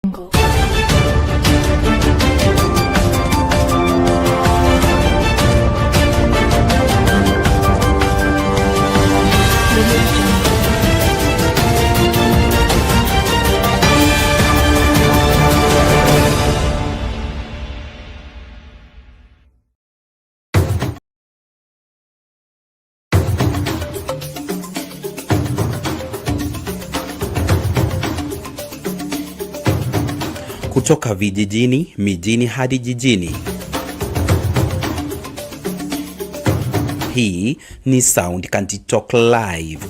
jungle. Kutoka vijijini, mijini hadi jijini. Hii ni Sound County Talk Live.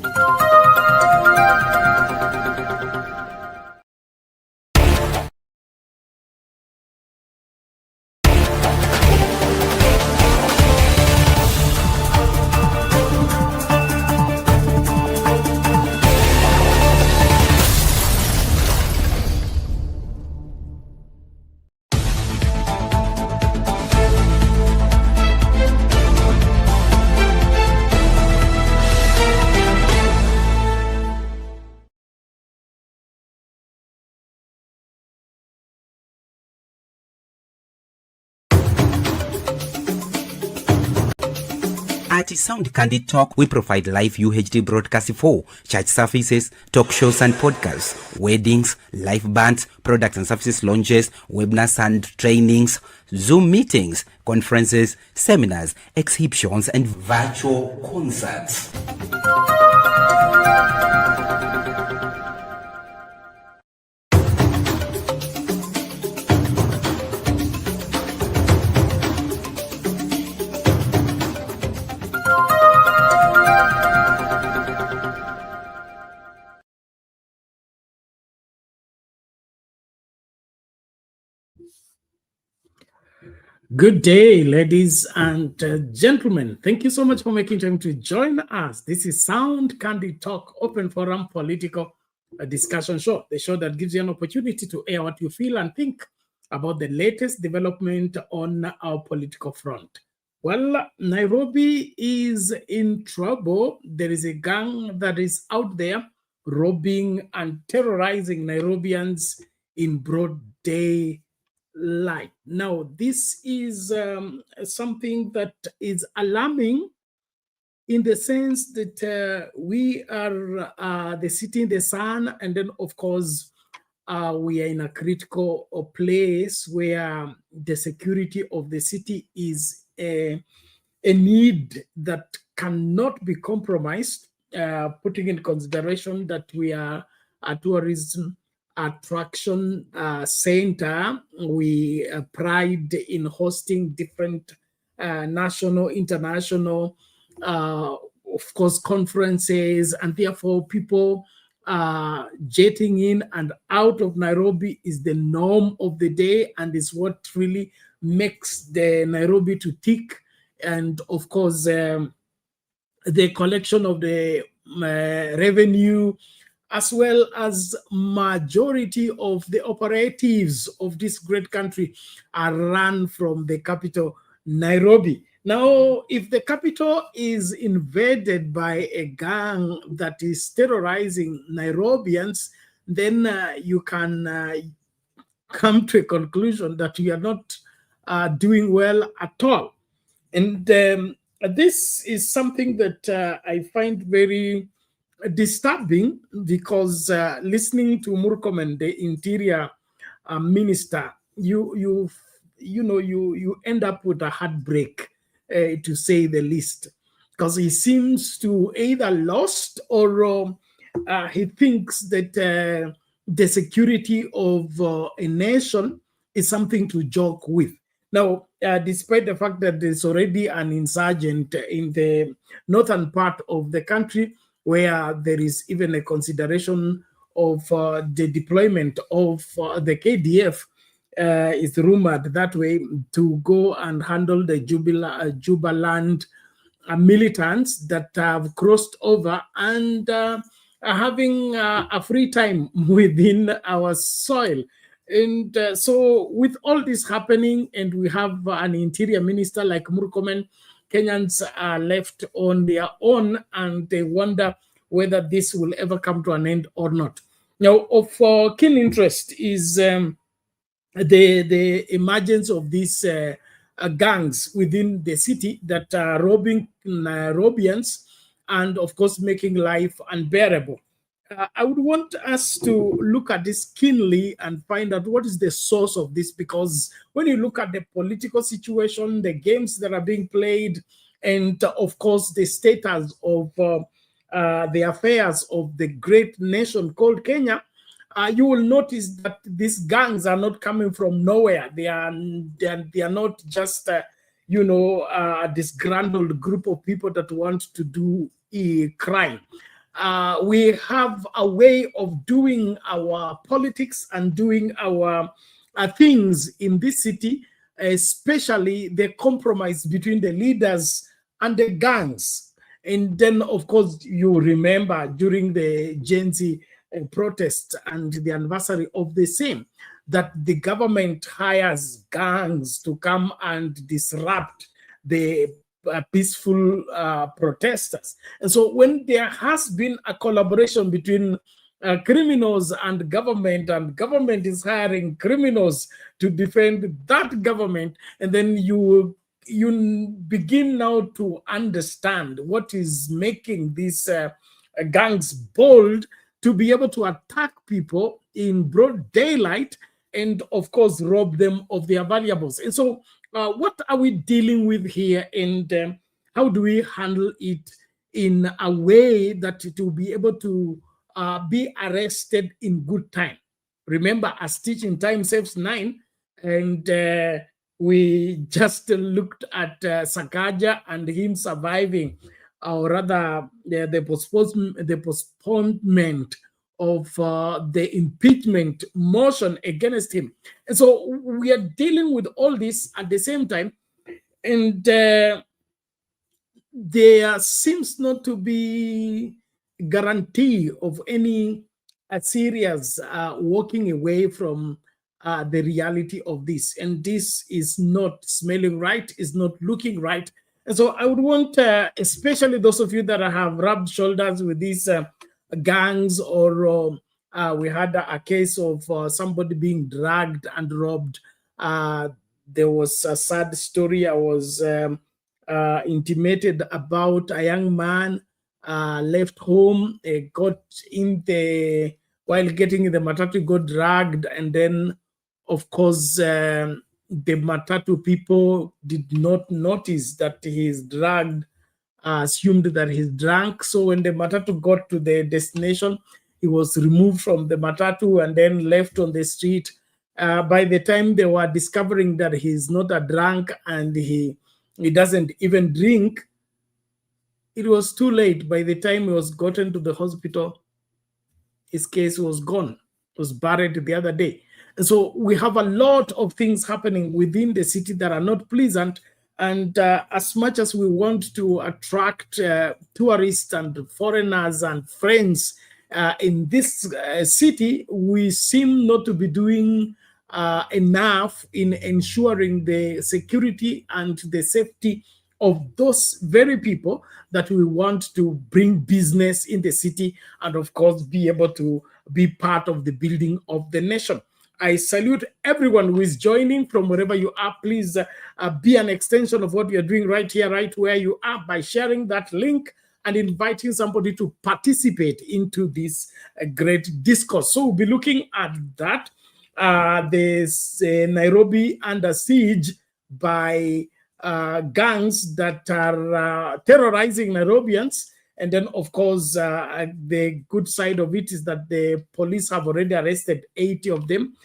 At Sound Candy Talk, we provide live UHD broadcasting for church services, talk shows and podcasts, weddings, live bands, products and services launches, webinars and trainings, Zoom meetings, conferences, seminars, exhibitions, and virtual concerts. Good day, ladies and gentlemen. Thank you so much for making time to join us. This is Sound Candy Talk, open forum political discussion show, the show that gives you an opportunity to air what you feel and think about the latest development on our political front. Well, Nairobi is in trouble. There is a gang that is out there robbing and terrorizing Nairobians in broad day light. Now, this is something that is alarming in the sense that we are the city in the sun, and then, of course, we are in a critical place where the security of the city is a need that cannot be compromised, putting in consideration that we are a tourism attraction center. We pride in hosting different national, international, of course, conferences, and therefore people jetting in and out of Nairobi is the norm of the day and is what really makes the Nairobi to tick. And of course, the collection of the revenue, as well as majority of the operatives of this great country are run from the capital, Nairobi. Now, if the capital is invaded by a gang that is terrorizing Nairobians, then you can come to a conclusion that we are not doing well at all. And this is something that I find very disturbing, because listening to Murkomen, the interior minister, you end up with a heartbreak, to say the least, because he seems to either lost or he thinks that the security of a nation is something to joke with. Now, despite the fact that there's already an insurgent in the northern part of the country, where there is even a consideration of the deployment of the KDF, is rumored that way, to go and handle the Jubaland militants that have crossed over and are having a free time within our soil. And so with all this happening, and we have an interior minister like Murkomen, Kenyans are left on their own, and they wonder whether this will ever come to an end or not. Now, of keen interest is the emergence of these gangs within the city that are robbing Nairobians and, of course, making life unbearable. I would want us to look at this keenly and find out what is the source of this, because when you look at the political situation, the games that are being played, and of course, the status of the affairs of the great nation called Kenya, you will notice that these gangs are not coming from nowhere. They are not just a disgruntled group of people that want to do a crime. We have a way of doing our politics and doing our things in this city, especially the compromise between the leaders and the gangs. And then, of course, you remember during the Gen Z protest and the anniversary of the same, that the government hires gangs to come and disrupt the peaceful protesters. And so when there has been a collaboration between criminals and government is hiring criminals to defend that government, and then you begin now to understand what is making these gangs bold to be able to attack people in broad daylight and, of course, rob them of their valuables. And so what are we dealing with here, and how do we handle it in a way that it will be able to be arrested in good time? Remember, a stitch in time saves 9, and we just looked at Sakaja and him surviving, or rather the postponement of the impeachment motion against him. And so we are dealing with all this at the same time, and there seems not to be guarantee of any serious walking away from the reality of this. And this is not smelling right, is not looking right. And so I would want, especially those of you that have rubbed shoulders with these gangs, or we had a case of somebody being dragged and robbed. There was a sad story. I was intimated about a young man left home, got in the, while getting in the matatu, got dragged, and then, of course, the matatu people did not notice that he is dragged, assumed that he's drunk. So when the matatu got to the destination, he was removed from the matatu and then left on the street. By the time they were discovering that he's not a drunk and he doesn't even drink, it was too late. By the time he was gotten to the hospital, his case was gone. It was buried the other day. And so we have a lot of things happening within the city that are not pleasant. And as much as we want to attract tourists and foreigners and friends in this city, we seem not to be doing enough in ensuring the security and the safety of those very people that we want to bring business in the city and, of course, be able to be part of the building of the nation. I salute everyone who is joining from wherever you are. Please be an extension of what we are doing right here, right where you are, by sharing that link and inviting somebody to participate into this great discourse. So we'll be looking at that. There's Nairobi under siege by gangs that are terrorizing Nairobians. And then, of course, the good side of it is that the police have already arrested 80 of them.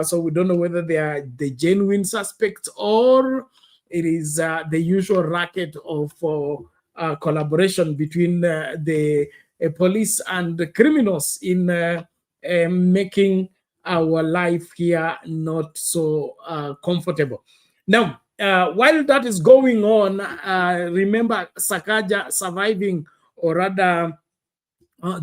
So we don't know whether they are the genuine suspects or it is the usual racket of collaboration between the police and the criminals in making our life here not so comfortable. Now, while that is going on, remember Sakaja surviving, or rather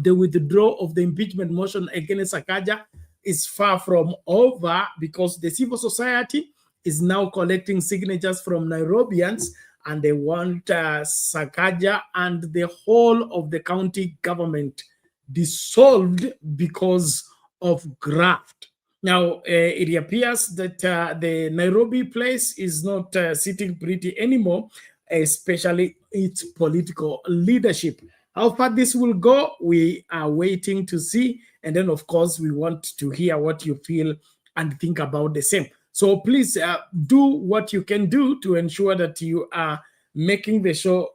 the withdrawal of the impeachment motion against Sakaja is far from over, because the civil society is now collecting signatures from Nairobians, and they want Sakaja and the whole of the county government dissolved because of graft. Now, it appears that the Nairobi place is not sitting pretty anymore, especially its political leadership. How far this will go, we are waiting to see. And then, of course, we want to hear what you feel and think about the same. So please do what you can do to ensure that you are making the show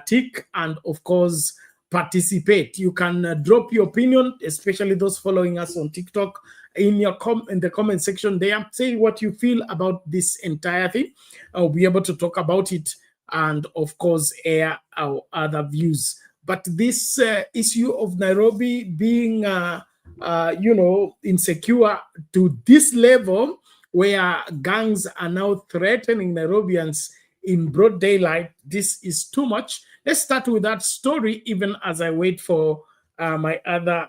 tick and, of course, participate. You can drop your opinion, especially those following us on TikTok, in the comment section there. Say what you feel about this entire thing. I'll be able to talk about it and, of course, air our other views. But this issue of Nairobi being, insecure to this level, where gangs are now threatening Nairobians in broad daylight, this is too much. Let's start with that story, even as I wait for my other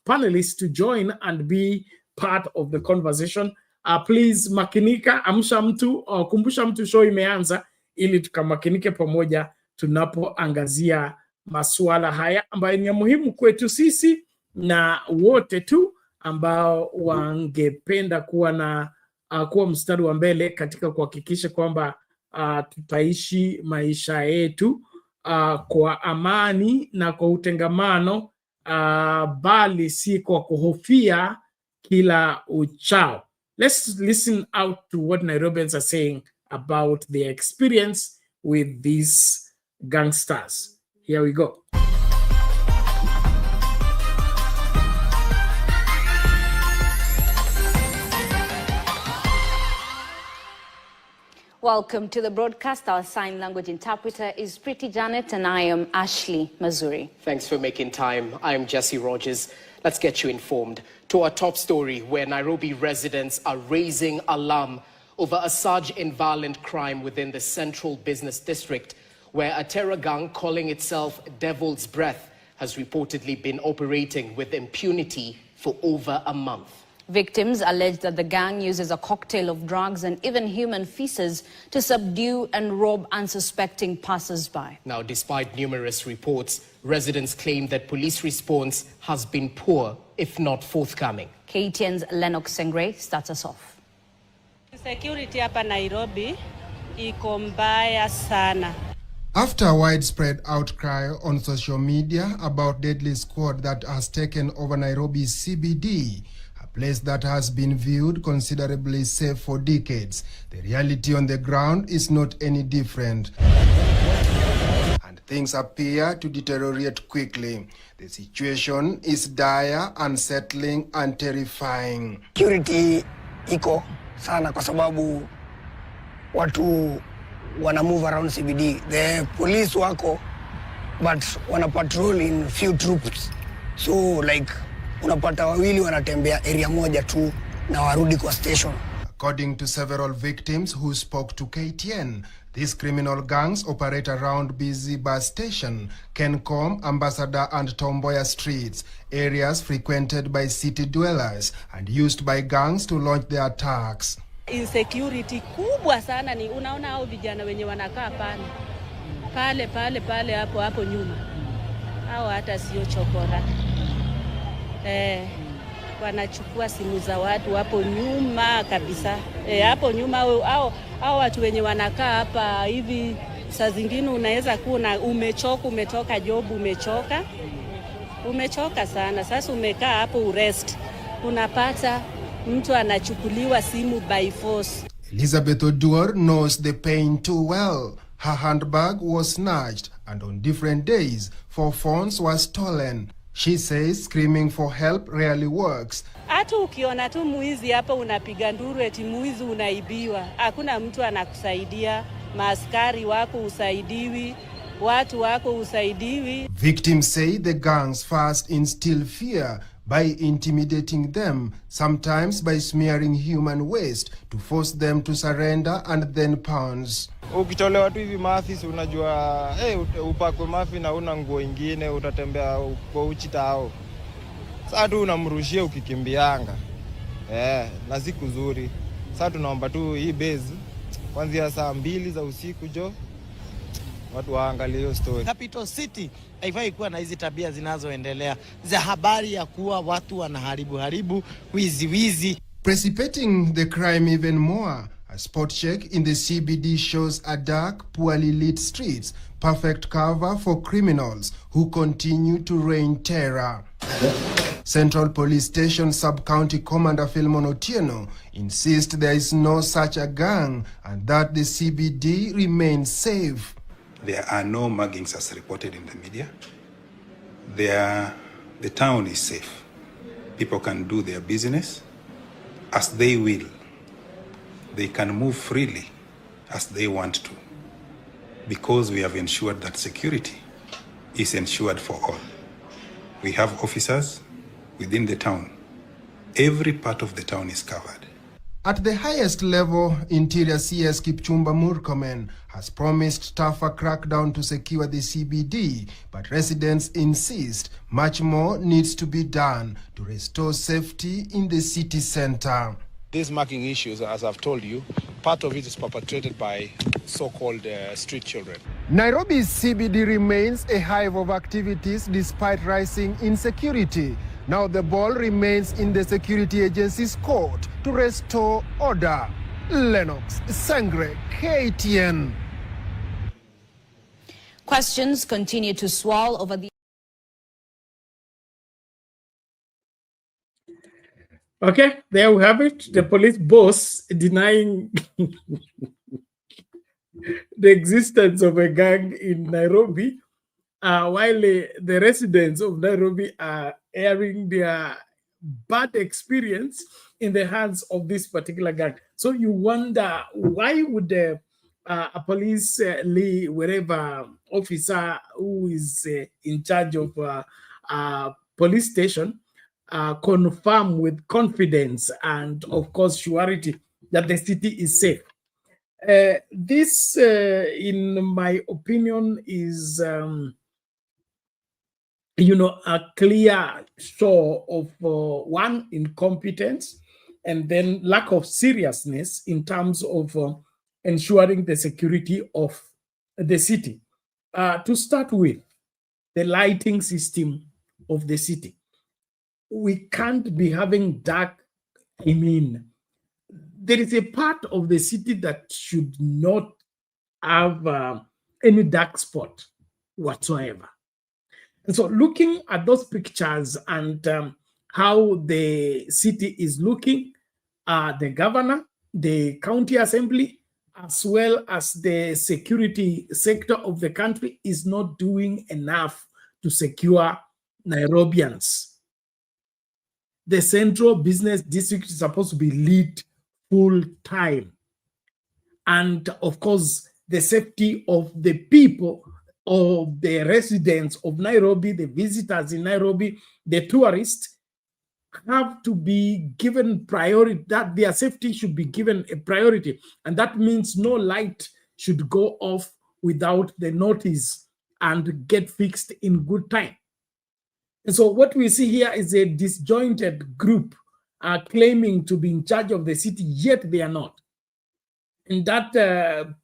panelists to join and be part of the conversation. Please makinika, amsha mtu, kumbusha mtu show imeanza, ili tukamakinike pamoja tunapoangazia masuala haya ambayo ni muhimu kwetu sisi na wote tu ambao wangependa kuwa mstari wa mbele katika kuhakikisha kwamba tutaishi maisha yetu kwa amani na kwa utengamano, bali si kwa kuhofia kila uchao. Let's listen out to what Nairobians are saying about their experience with these gangsters. Here we go. Welcome to the broadcast. Our sign language interpreter is Pretty Janet, and I am Ashley Mazuri. Thanks for making time. I'm Jesse Rogers. Let's get you informed. To our top story, where Nairobi residents are raising alarm over a surge in violent crime within the central business district, where a terror gang calling itself Devil's Breath has reportedly been operating with impunity for over a month. Victims allege that the gang uses a cocktail of drugs and even human feces to subdue and rob unsuspecting passers-by. Now, despite numerous reports, residents claim that police response has been poor, if not forthcoming. KTN's Lennox Sengre starts us off. Security hapa Nairobi iko mbaya sana. After a widespread outcry on social media about deadly squad that has taken over Nairobi CBD, a place that has been viewed considerably safe for decades, the reality on the ground is not any different. And things appear to deteriorate quickly. The situation is dire, unsettling, and terrifying. Security iko sana kwa sababu watu wana move around CBD. The police wako, but wana patrol in few troops. So like unapata wawili wanatembea area moja tu na warudi kwa station. According to several victims who spoke to KTN, these criminal gangs operate around busy bus station, Kencom, Ambassador and Tomboya streets, areas frequented by city dwellers and used by gangs to launch their attacks. Insecurity kubwa sana ni unaona hao vijana wenye wanakaa pale hapo nyuma. Hao hata sio chokora. Wanachukua simu za watu hapo nyuma kabisa. Hapo nyuma hao watu wenye wanakaa hapa hivi, saa zingine unaweza kuwa umechoka, umetoka job, umechoka sana. Sasa umekaa hapo urest, unapata mtu anachukuliwa simu by force. Elizabeth Oduor knows the pain too well. Her handbag was snatched, and on different days, 4 phones were stolen. She says screaming for help rarely works. Hata ukiona tu muizi hapa unapiga nduru eti muizi unaibiwa. Hakuna mtu anakusaidia, maaskari wako usaidiwi, watu wako usaidiwi. Victims say the gangs first instill fear by intimidating them, sometimes by smearing human waste to force them to surrender and then pounce. Ukitolewa tu hivi maafisa unajua upakwe mafi na una nguo ingine utatembea kwa uchi tao. Sasa tu unamrushia ukikimbianga. Na siku nzuri. Sasa tunaomba tu hii base kuanzia saa 2 za usiku watu waangalie hiyo story. Capital City haifai kuwa na hizi tabia zinazoendelea za habari ya kuwa watu wanaharibu wizi. Precipitating the crime even more, a spot check in the CBD shows a dark, poorly lit streets, perfect cover for criminals who continue to rain terror. Central Police Station Sub-County Commander Philemon Otieno insists there is no such a gang and that the CBD remains safe. There are no muggings as reported in the media. The town is safe. People can do their business as they will. They can move freely as they want to, because we have ensured that security is ensured for all. We have officers within the town. Every part of the town is covered. At the highest level, Interior CS Kipchumba Murkomen has promised tougher crackdown to secure the CBD, but residents insist much more needs to be done to restore safety in the city center. These marking issues, as I've told you, part of it is perpetrated by so-called street children. Nairobi's CBD remains a hive of activities despite rising insecurity. Now the ball remains in the security agency's court to restore order. Lennox Sangre, KTN. Questions continue to swirl over the Okay, there we have it. The police boss denying the existence of a gang in Nairobi, while the residents of Nairobi are airing their bad experience in the hands of this particular gang. So you wonder, why would a police wherever officer who is in charge of a police station confirm with confidence and, of course, surety that the city is safe? This, in my opinion, is, a clear show of one, incompetence, and then lack of seriousness in terms of ensuring the security of the city. To start with, the lighting system of the city. We can't be having dark, there is a part of the city that should not have any dark spot whatsoever. And so looking at those pictures and how the city is looking, the governor, the county assembly, as well as the security sector of the country is not doing enough to secure Nairobians. The central business district is supposed to be lit full time. And of course, the safety of the people, of the residents of Nairobi, the visitors in Nairobi, the tourists, have to be given priority, that their safety should be given a priority. And that means no light should go off without the notice and get fixed in good time. And so what we see here is a disjointed group claiming to be in charge of the city, yet they are not. And that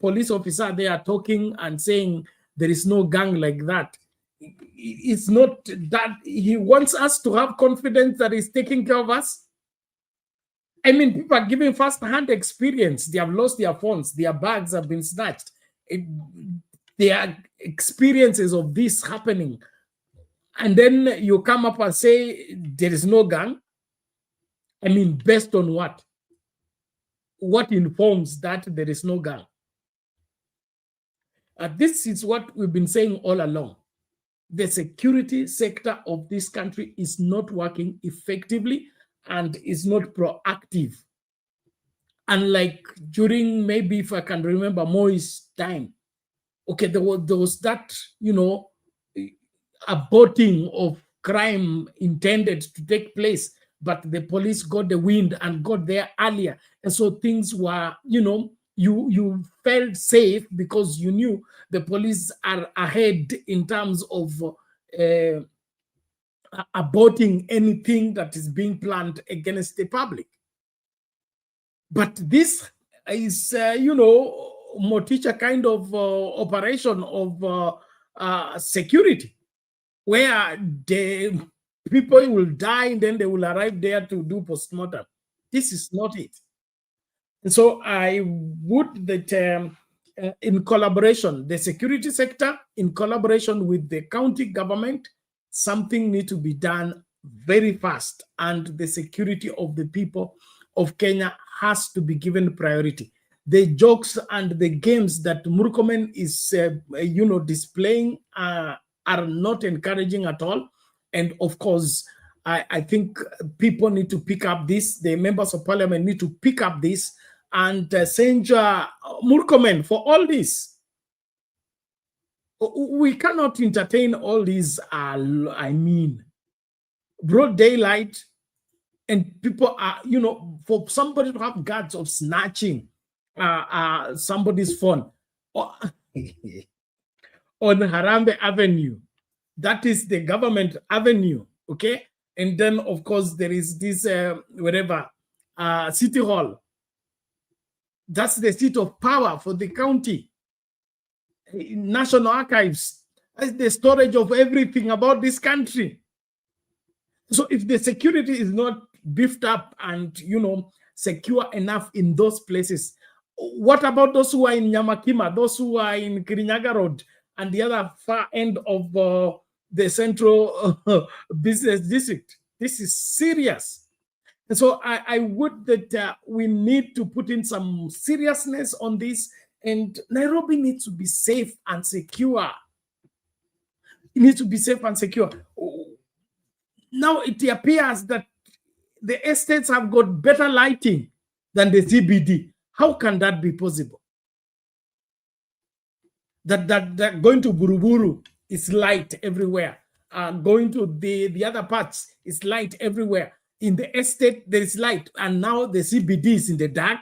police officer, they are talking and saying there is no gang like that. It's not that he wants us to have confidence that he's taking care of us. I mean, people are giving first-hand experience. They have lost their phones. Their bags have been snatched. There are experiences of this happening. And then you come up and say there is no gang. I mean, based on what? What informs that there is no gang? This is what we've been saying all along. The security sector of this country is not working effectively and is not proactive. Unlike during, maybe if I can remember, Moi's time, okay, there was that, aborting of crime intended to take place, but the police got the wind and got there earlier. And so things were, you felt safe because you knew the police are ahead in terms of aborting anything that is being planned against the public. But this is, Moticha kind of operation of security, where the people will die and then they will arrive there to do postmortem. This is not it. And so I would that in collaboration, the security sector, in collaboration with the county government, something needs to be done very fast, and the security of the people of Kenya has to be given priority. The jokes and the games that Murkomen is, displaying are not encouraging at all. And of course, I think people need to pick up this. The members of parliament need to pick up this and censure Murkomen for all this. We cannot entertain all these, broad daylight, and people are, for somebody to have guts of snatching somebody's phone on Harambe Avenue. That is the government avenue, okay? And then, of course, there is this, City Hall. That's the seat of power for the county. National Archives, that's the storage of everything about this country. So if the security is not beefed up and, secure enough in those places, what about those who are in Nyamakima, those who are in Kirinyaga Road, and the other far end of the central business district? This is serious. And so I would that we need to put in some seriousness on this, and Nairobi needs to be safe and secure. It needs to be safe and secure. Now it appears that the estates have got better lighting than the CBD. How can that be possible? That going to Buruburu is light everywhere. Going to the other parts is light everywhere. In the estate, there is light. And now the CBD is in the dark.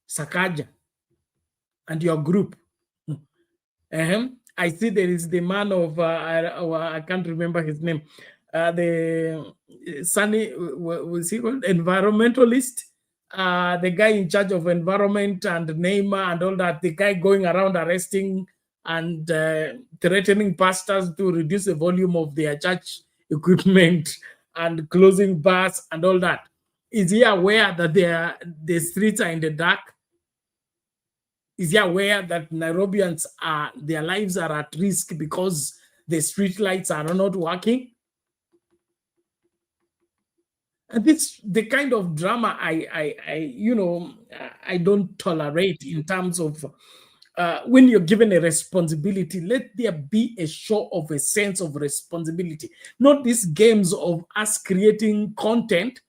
Sakaja and your group. I see there is the man of, I can't remember his name, the Sunny, was he called? Environmentalist, the guy in charge of environment and Neymar and all that, the guy going around arresting and threatening pastors to reduce the volume of their church equipment and closing bars and all that. Is he aware that the streets are in the dark? Is he aware that Nairobians their lives are at risk because the street lights are not working? And this the kind of drama I don't tolerate in terms of when you're given a responsibility, let there be a show of a sense of responsibility, not these games of us creating content,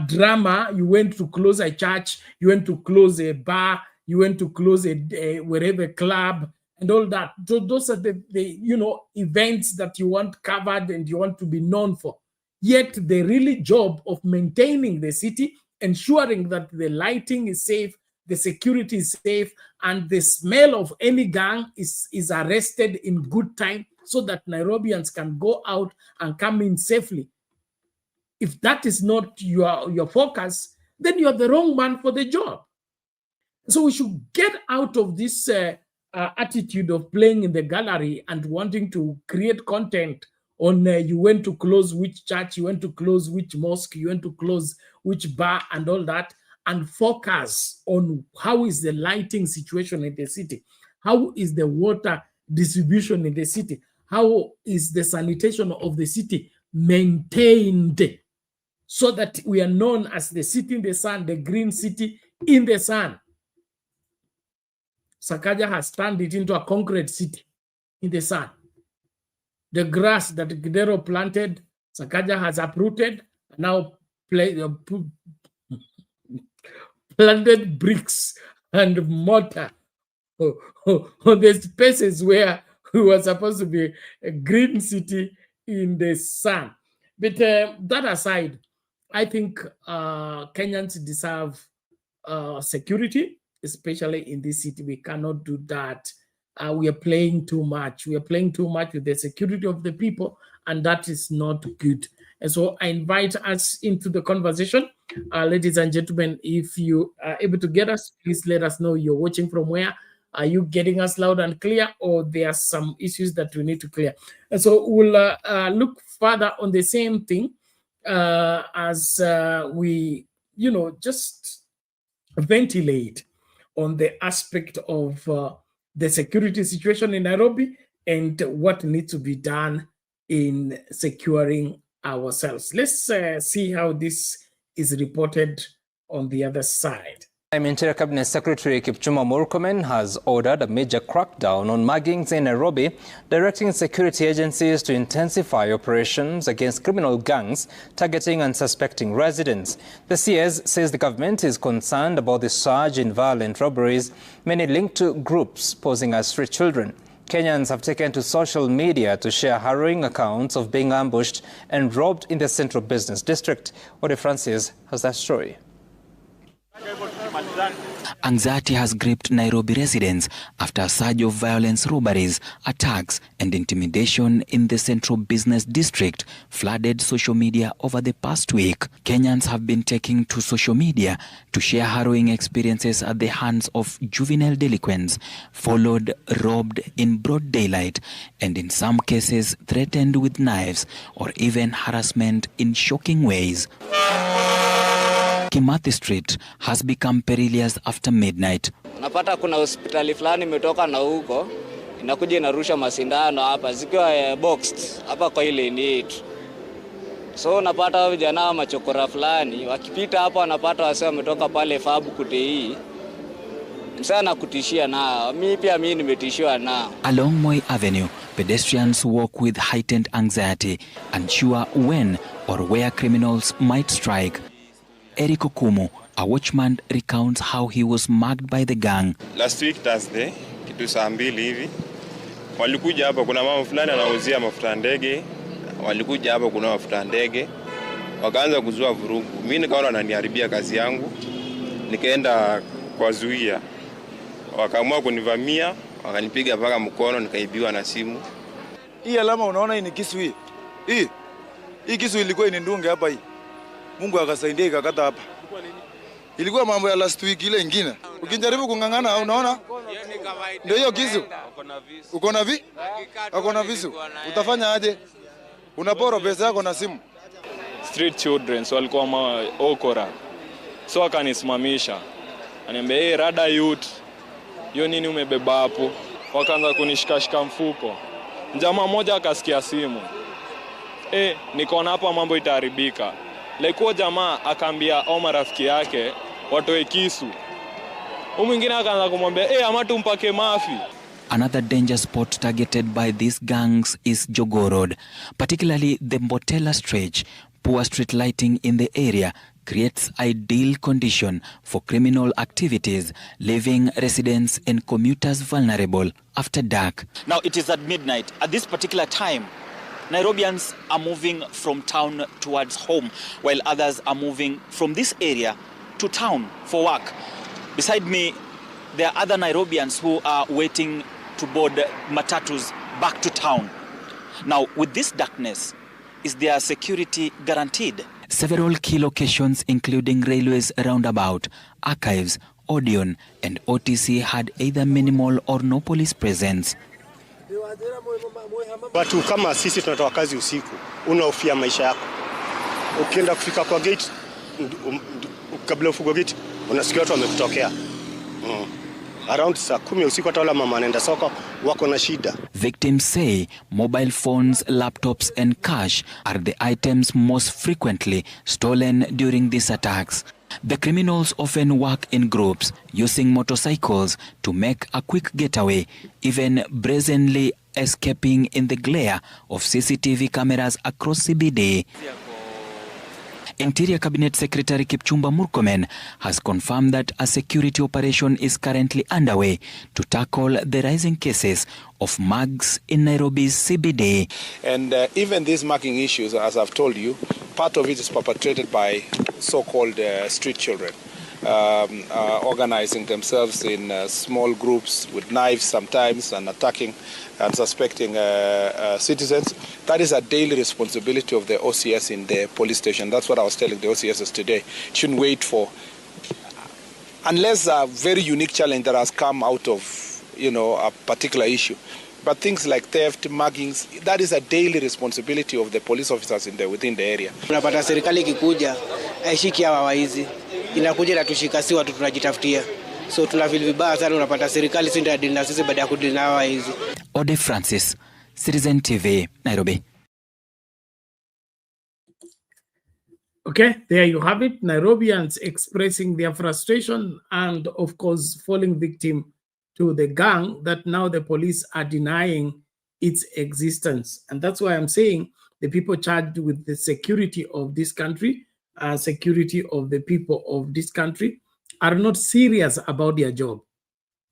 drama. You went to close a church, you went to close a bar, you went to close a wherever club and all that. So those are the events that you want covered and you want to be known for. Yet the really job of maintaining the city, ensuring that the lighting is safe, the security is safe, and the smell of any gang is arrested in good time so that Nairobians can go out and come in safely. If that is not your focus, then you're the wrong man for the job. So we should get out of this attitude of playing in the gallery and wanting to create content on you went to close which church, you went to close which mosque, you went to close which bar and all that, and focus on how is the lighting situation in the city, how is the water distribution in the city, how is the sanitation of the city maintained, so that we are known as the city in the sun, the green city in the sun. Sakaja has turned it into a concrete city in the sun. The grass that Gidero planted, Sakaja has uprooted, now planted bricks and mortar on the spaces where we were supposed to be a green city in the sun. But that aside, I think Kenyans deserve security, especially in this city. We cannot do that. We are playing too much. We are playing too much with the security of the people, and that is not good. And so I invite us into the conversation. Ladies and gentlemen, if you are able to get us, please let us know you're watching from where. Are you getting us loud and clear, or there are some issues that we need to clear? And so we'll look further on the same thing as we, just ventilate on the aspect of the security situation in Nairobi and what needs to be done in securing ourselves. Let's see how this is reported on the other side. Interior Cabinet Secretary Kipchumba Murkomen has ordered a major crackdown on muggings in Nairobi, directing security agencies to intensify operations against criminal gangs targeting unsuspecting residents. The CS says the government is concerned about the surge in violent robberies, many linked to groups posing as street children. Kenyans have taken to social media to share harrowing accounts of being ambushed and robbed in the central business district. Ode Francis has that story. Anxiety has gripped Nairobi residents after a surge of violence, robberies, attacks and intimidation in the central business district flooded social media over the past week. Kenyans have been taking to social media to share harrowing experiences at the hands of juvenile delinquents, followed, robbed in broad daylight, and in some cases threatened with knives or even harassment in shocking ways. Kimathi Street has become perilous after midnight. Napata kuna hospitali fulani imetoka na huko inakuja inarusha masindano hapa zikiwa boxed hapa kwa ile need. So napata vijana machokora fulani wakipita hapa wanapata wase wametoka pale fabu kutei. Msana kutishia na mimi nimetishiwa na. Along Moi Avenue, pedestrians walk with heightened anxiety, unsure when or where criminals might strike. Eric Okumu, a watchman, recounts how he was mugged by the gang. Last week Thursday, kitu saa 2 hivi, walikuja hapa kuna mama fulani anauzia mafuta ndege, walikuja hapa kuna mafuta ndege, wakaanza kuzua vurugu. Mimi nikaona wananiharibia kazi yangu, nikaenda kwa zuia. Wakaamua kunivamia, wakanipiga mpaka mkono, nikaibiwa na simu. Hii alama unaona hii ni kisu hii. Hii kisu ilikuwa inindunge hapa hii. Mungu akasaidia ikakata hapa. Ilikuwa mambo ya last week ile nyingine. Ukijaribu kungangana unaona? Ndio hiyo kisu. Uko na vi? Uko na visu. Utafanya aje? Unapora pesa yako na simu. Street children so walikuwa okora. So akanisimamisha. Ananiambia, "Hey rada youth. Hiyo nini umebeba hapo?" Wakaanza kunishikashika mfuko. Jamaa mmoja akasikia simu. Nikaona hapa mambo itaharibika. Like jamaa akaambia rafiki yake watoe kisu. Mwingine akaanza kumwambia ama tumpake mafi. Another danger spot targeted by these gangs is Jogoo Road, particularly the Mbotela stretch. Poor street lighting in the area creates ideal condition for criminal activities, leaving residents and commuters vulnerable after dark. Now it is at midnight. At this particular time, Nairobians are moving from town towards home, while others are moving from this area to town for work. Beside me, there are other Nairobians who are waiting to board matatus back to town. Now, with this darkness, is their security guaranteed? Several key locations, including railways roundabout, archives, Odeon, and OTC had either minimal or no police presence. Watu kama sisi tunatoka kazi usiku, unahofia maisha yako. Ukienda kufika kwa gate, kabla ufungue gate, unasikia watu wamekutokea. Around saa 10 usiku hata wala mama anaenda soko wako na shida. Victims say mobile phones, laptops and cash are the items most frequently stolen during these attacks. The criminals often work in groups, using motorcycles to make a quick getaway, even brazenly escaping in the glare of CCTV cameras across CBD. Interior Cabinet Secretary Kipchumba Murkomen has confirmed that a security operation is currently underway to tackle the rising cases of mugs in Nairobi's CBD. And even these mugging issues, as I've told you, part of it is perpetrated by so-called street children. organizing themselves in small groups with knives sometimes and attacking and suspecting citizens. That is a daily responsibility of the OCS in the police station. That's what I was telling the OCSs today. Shouldn't wait for, unless a very unique challenge that has come out of, a particular issue. But things like theft, muggings, that is a daily responsibility of the police officers within the area. Unapata serikali ikikuja haishiki hawa waizi, inakuja na tushika, si watu tunajitafutia. So tunafeel vibaya sana, unapata serikali si ndio adili na sisi baada ya kudili na hawa waizi. Ode Francis, Citizen TV, Nairobi. Okay, there you have it. Nairobians expressing their frustration and, of course, falling victim to the gang that now the police are denying its existence. And that's why I'm saying the people charged with the security of this country, security of the people of this country, are not serious about their job.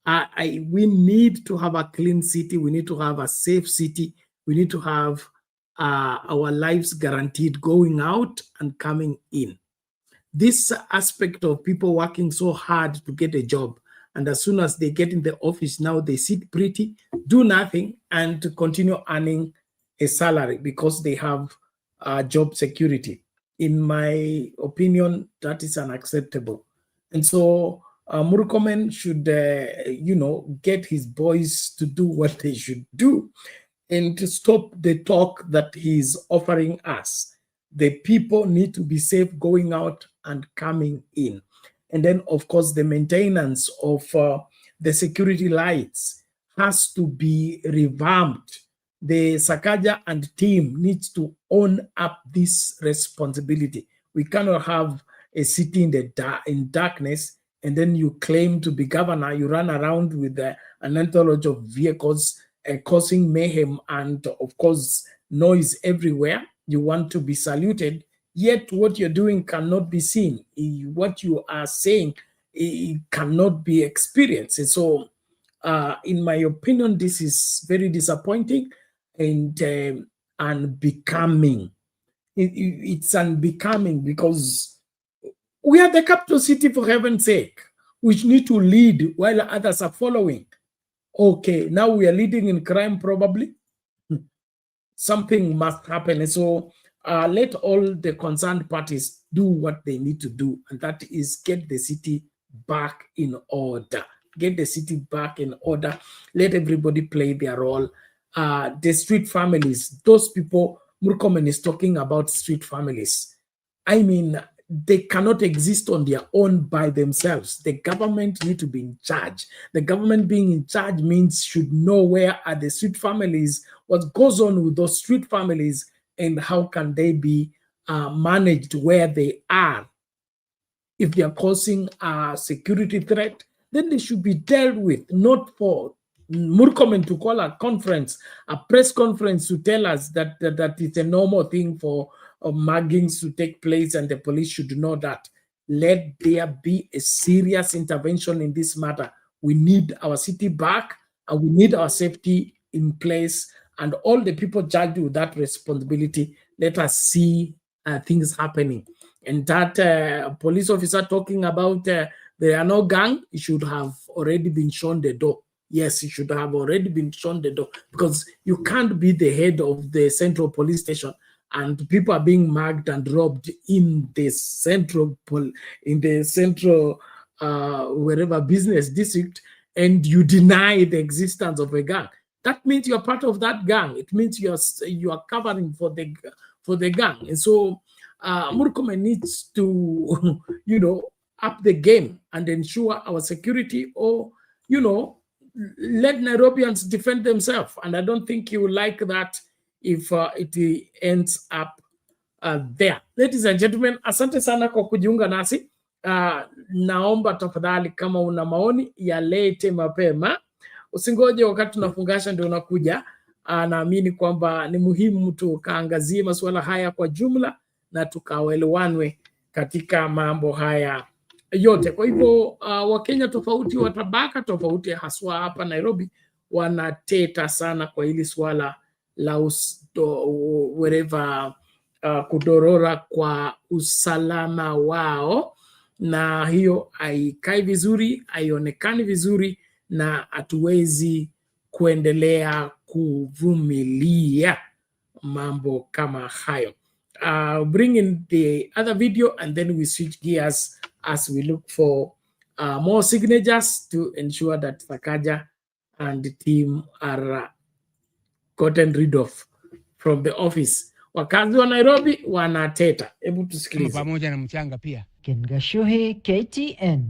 We need to have a clean city. We need to have a safe city. We need to have our lives guaranteed going out and coming in. This aspect of people working so hard to get a job, and as soon as they get in the office, now they sit pretty, do nothing, and to continue earning a salary because they have job security. In my opinion, that is unacceptable. And so Murkomen should, get his boys to do what they should do and to stop the talk that he's offering us. The people need to be safe going out and coming in. And then, of course, the maintenance of the security lights has to be revamped. The Sakaja and team needs to own up this responsibility. We cannot have a city in darkness and then you claim to be governor. You run around with an entourage of vehicles causing mayhem and, of course, noise everywhere. You want to be saluted. Yet what you're doing cannot be seen. What you are saying cannot be experienced. And so, in my opinion, this is very disappointing and unbecoming. It's unbecoming because we are the capital city, for heaven's sake, which need to lead while others are following. Okay, now we are leading in crime probably. Something must happen. And so, let all the concerned parties do what they need to do, and that is get the city back in order. Get the city back in order. Let everybody play their role. The street families, those people, Murkomen is talking about street families. I mean, they cannot exist on their own by themselves. The government need to be in charge. The government being in charge means should know where are the street families, what goes on with those street families, and how can they be managed where they are. If they are causing a security threat, then they should be dealt with, not for Murkomen to call a conference, a press conference to tell us that it's a normal thing for muggings to take place and the police should know that. Let there be a serious intervention in this matter. We need our city back and we need our safety in place. And all the people charged with that responsibility, let us see things happening. And that police officer talking about there are no gang, he should have already been shown the door. Yes, he should have already been shown the door because you can't be the head of the central police station and people are being mugged and robbed in the central wherever business district, and you deny the existence of a gang. That means you're part of that gang. It means you are covering for the gang. And so Murkomen needs to, up the game and ensure our security, or, let Nairobians defend themselves. And I don't think you will like that if it ends up there. Ladies and gentlemen, asante sana kwa kujiunga nasi. Naomba tafadhali kama una maoni yalete mapema. Usingoje wakati tunafungasha ndio unakuja. Naamini kwamba ni muhimu tukaangazie masuala haya kwa jumla na tukaelewanwe katika mambo haya yote. Kwa hivyo Wakenya tofauti wa tabaka tofauti haswa hapa Nairobi wanateta sana kwa hili swala la kudorora kwa usalama wao. na hiyo haikai vizuri, haionekani vizuri, na hatuwezi kuendelea kuvumilia mambo kama hayo. Bring in the other video and then we switch gears as we look for more signatures to ensure that Sakaja and the team are gotten rid of from the office. Wakazi wa Nairobi wanateta. Hebu tusikilize. Pamoja na mchanga pia. Ken Gashuhi, KTN.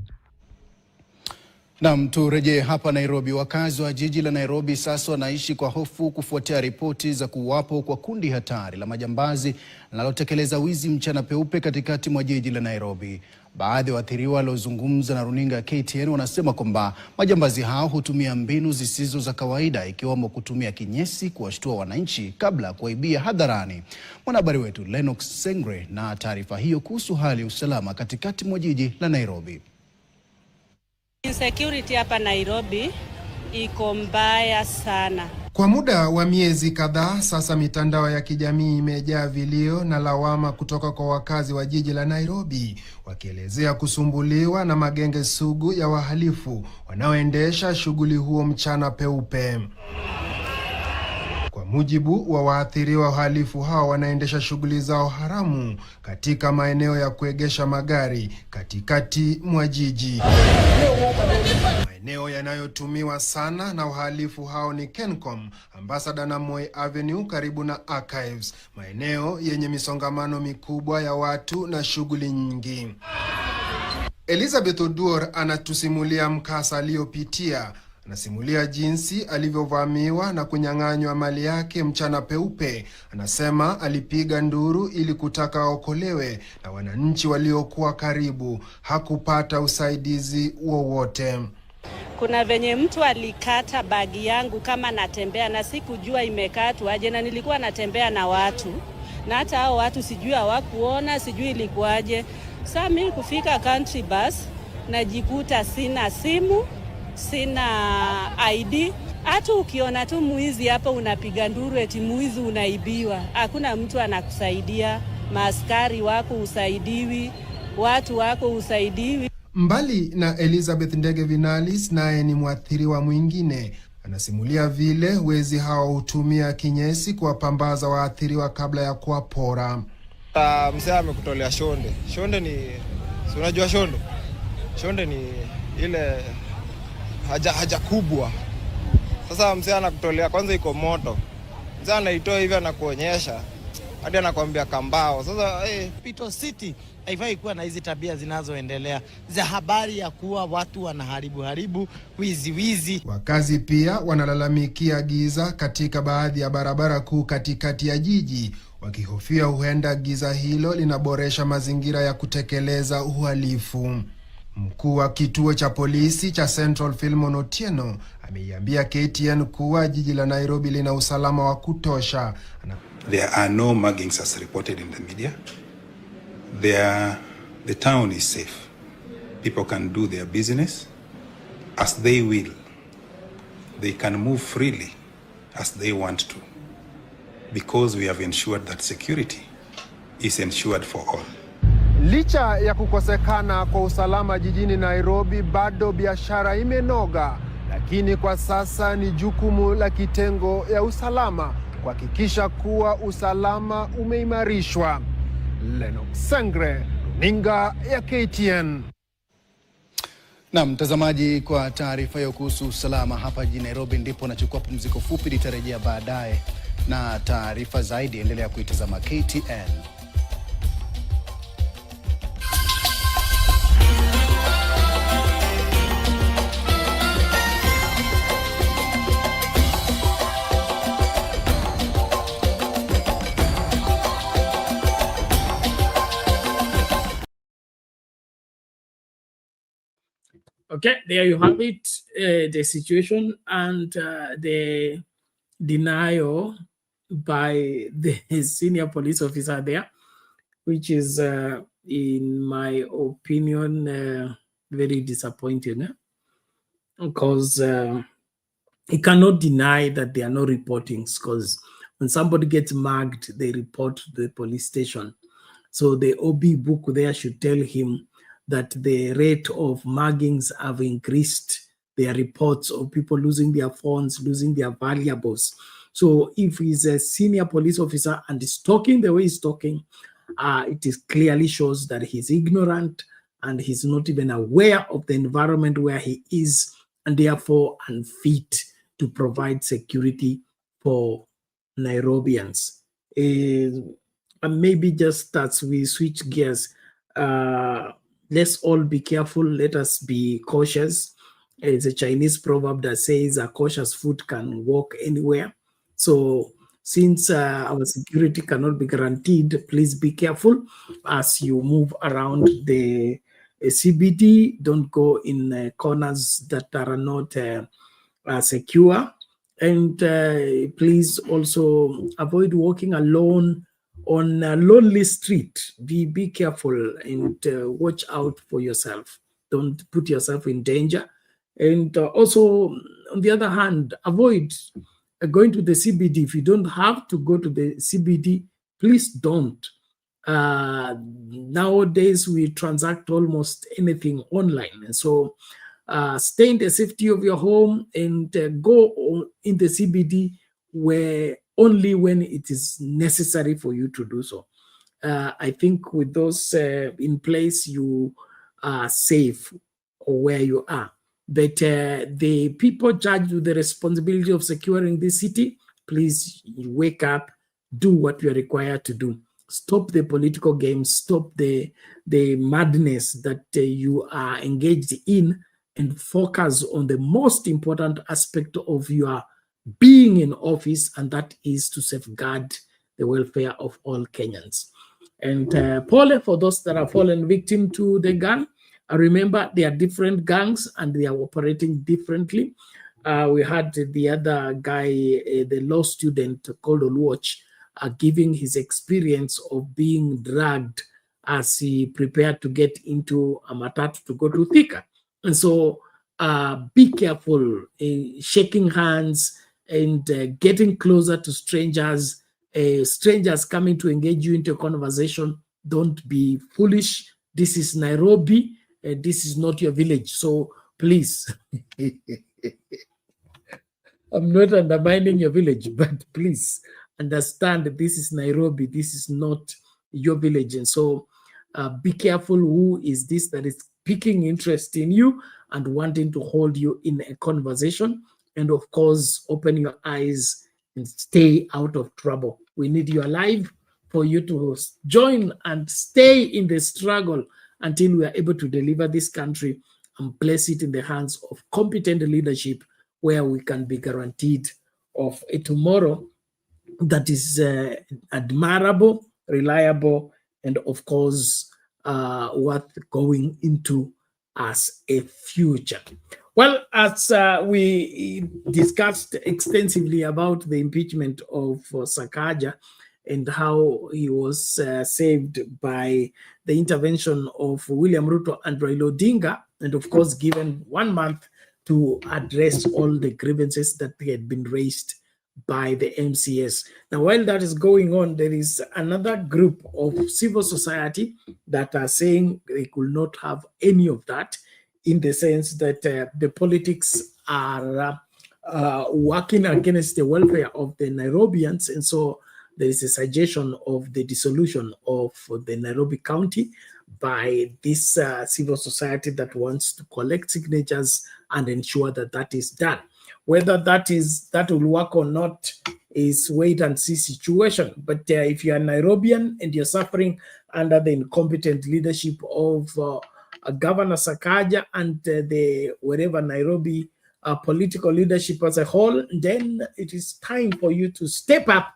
Naam, turejee hapa Nairobi. Wakazi wa jiji la Nairobi sasa wanaishi kwa hofu kufuatia ripoti za kuwapo kwa kundi hatari la majambazi linalotekeleza wizi mchana peupe katikati mwa jiji la Nairobi. Baadhi ya waathiriwa waliozungumza na runinga ya KTN wanasema kwamba majambazi hao hutumia mbinu zisizo za kawaida, ikiwemo kutumia kinyesi kuwashtua wananchi kabla ya kuwaibia hadharani. Mwanahabari wetu Lennox Sengre na taarifa hiyo kuhusu hali ya usalama katikati mwa jiji la Nairobi. Insecurity hapa Nairobi iko mbaya sana. Kwa muda wa miezi kadhaa sasa, mitandao ya kijamii imejaa vilio na lawama kutoka kwa wakazi wa jiji la Nairobi, wakielezea kusumbuliwa na magenge sugu ya wahalifu wanaoendesha shughuli huo mchana peupe. Kwa mujibu wa waathiriwa, wahalifu hao wanaendesha shughuli zao haramu katika maeneo ya kuegesha magari katikati mwa jiji. Maeneo yanayotumiwa sana na wahalifu hao ni Kencom, Ambassador na Moi Avenue karibu na Archives, maeneo yenye misongamano mikubwa ya watu na shughuli nyingi. Elizabeth Oduor anatusimulia mkasa aliopitia. Anasimulia jinsi alivyovamiwa na kunyang'anywa mali yake mchana peupe. Anasema alipiga nduru ili kutaka aokolewe na wananchi waliokuwa karibu. Hakupata usaidizi wowote. Kuna venye mtu alikata bagi yangu kama natembea, na sikujua imekatwa aje, na nilikuwa natembea na watu, na hata hao watu sijui hawakuona, sijui ilikuwaje. Sasa mimi kufika country bus najikuta sina simu, sina ID. Hata ukiona tu muizi hapa unapiga nduru eti muizi unaibiwa, hakuna mtu anakusaidia. Maaskari wako usaidiwi, watu wako usaidiwi. Mbali na Elizabeth Ndege Vinalis, naye ni mwathiriwa mwingine. Anasimulia vile wezi hao hutumia kinyesi kuwapambaza waathiriwa kabla ya kuwapora. Mzee amekutolea shonde. Shonde ni, si unajua shonde? Shonde ni ile haja kubwa. Sasa mzee anakutolea, kwanza iko moto. Mzee anaitoa hivi anakuonyesha, hadi anakuambia kambao. Sasa Pito City haifai kuwa na hizi tabia zinazoendelea za habari ya kuwa watu wanaharibu wizi. Wakazi pia wanalalamikia giza katika baadhi ya barabara kuu katikati ya jiji, wakihofia huenda giza hilo linaboresha mazingira ya kutekeleza uhalifu. Mkuu wa kituo cha polisi cha Central Philemon Otieno ameiambia KTN kuwa jiji la Nairobi lina usalama wa kutosha. There are no muggings as reported in the media. The town is safe. People can do their business as they will. They can move freely as they want to, because we have ensured that security is ensured for all. Licha ya kukosekana kwa usalama jijini Nairobi, bado biashara imenoga, lakini kwa sasa ni jukumu la kitengo ya usalama kuhakikisha kuwa usalama umeimarishwa. Lennox Sengre, runinga ya KTN. Na mtazamaji, kwa taarifa hiyo kuhusu usalama hapa jijini Nairobi ndipo nachukua pumziko fupi, nitarejea baadaye na taarifa zaidi. Endelea kuitazama KTN. Okay, there you have it, the situation and the denial by the senior police officer there, which is, in my opinion, very disappointing. Because he cannot deny that there are no reportings, because when somebody gets mugged, they report to the police station. So the OB book there should tell him that the rate of muggings have increased. There are reports of people losing their phones, losing their valuables. So if he's a senior police officer and is talking the way he's talking, it is clearly shows that he's ignorant and he's not even aware of the environment where he is, and therefore unfit to provide security for Nairobians. And maybe just as we switch gears, let's all be careful. Let us be cautious. It's a Chinese proverb that says a cautious foot can walk anywhere. So since our security cannot be guaranteed, please be careful as you move around the CBD. Don't go in corners that are not secure. And please also avoid walking alone on a lonely street. Be careful and watch out for yourself. Don't put yourself in danger. And also, on the other hand, avoid going to the CBD. If you don't have to go to the CBD, please don't. Nowadays, we transact almost anything online. And so stay in the safety of your home and go in the CBD where only when it is necessary for you to do so. I think with those in place, you are safe where you are. But the people charged with the responsibility of securing this city, please wake up, do what you are required to do. Stop the political games, stop the madness that you are engaged in, and focus on the most important aspect of your being in office, and that is to safeguard the welfare of all Kenyans. And Paul, for those that are fallen victim to the gang, remember they are different gangs and they are operating differently. We had the other guy, the law student called Oluoch, giving his experience of being dragged as he prepared to get into a matatu to go to Thika. And so be careful, shaking hands and getting closer to strangers, strangers coming to engage you into a conversation. Don't be foolish. This is Nairobi. This is not your village. So please, I'm not undermining your village, but please understand that this is Nairobi. This is not your village. And so be careful who is this that is piquing interest in you and wanting to hold you in a conversation. And of course, open your eyes and stay out of trouble. We need you alive for you to join and stay in the struggle until we are able to deliver this country and place it in the hands of competent leadership where we can be guaranteed of a tomorrow that is admirable, reliable, and of course, worth going into as a future. Well, as we discussed extensively about the impeachment of Sakaja and how he was saved by the intervention of William Ruto and Raila Odinga, and of course given 1 month to address all the grievances that had been raised by the MCS. Now, while that is going on, there is another group of civil society that are saying they could not have any of that, in the sense that the politics are working against the welfare of the Nairobians. And so there is a suggestion of the dissolution of the Nairobi County by this civil society that wants to collect signatures and ensure that that is done. Whether that will work or not is wait and see situation. But if you're a Nairobian and you're suffering under the incompetent leadership of Governor Sakaja and the wherever Nairobi political leadership as a whole, then it is time for you to step up,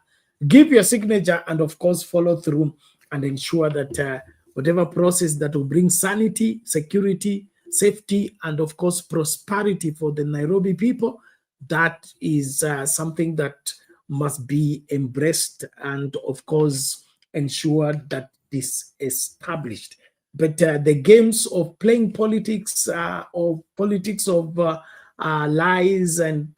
give your signature, and of course follow through and ensure that whatever process that will bring sanity, security, safety, and of course prosperity for the Nairobi people, that is something that must be embraced and of course ensure that this is established. But the games of playing politics or politics of lies and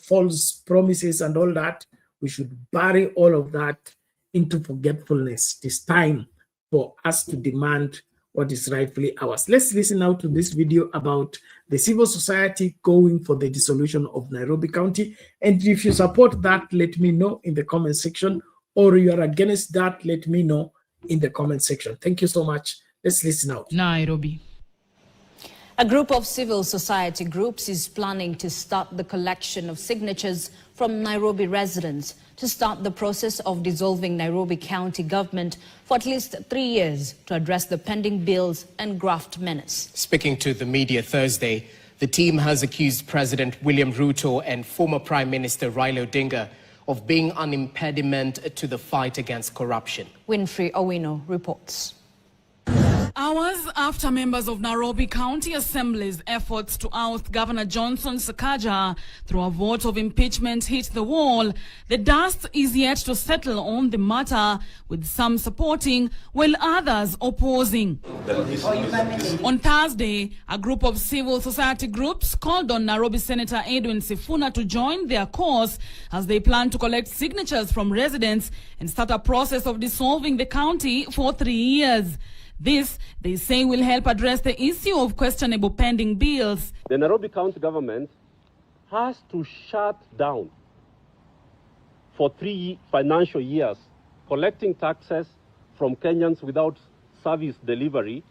false promises and all that, we should bury all of that into forgetfulness. It is time for us to demand what is rightfully ours. Let's listen now to this video about the civil society going for the dissolution of Nairobi County. And if you support that, let me know in the comment section, or you are against that, let me know in the comment section. Thank you so much. Let's listen out. Nairobi. A group of civil society groups is planning to start the collection of signatures from Nairobi residents to start the process of dissolving Nairobi County government for at least 3 years to address the pending bills and graft menace. Speaking to the media Thursday, the team has accused President William Ruto and former Prime Minister Raila Odinga of being an impediment to the fight against corruption. Winfrey Owino reports. Hours after members of Nairobi County Assembly's efforts to oust Governor Johnson Sakaja through a vote of impeachment hit the wall, the dust is yet to settle on the matter, with some supporting while others opposing. On Thursday, a group of civil society groups called on Nairobi Senator Edwin Sifuna to join their cause as they plan to collect signatures from residents and start a process of dissolving the county for 3 years. This, they say, will help address the issue of questionable pending bills. The Nairobi County government has to shut down for 3 financial years, collecting taxes from Kenyans without service delivery,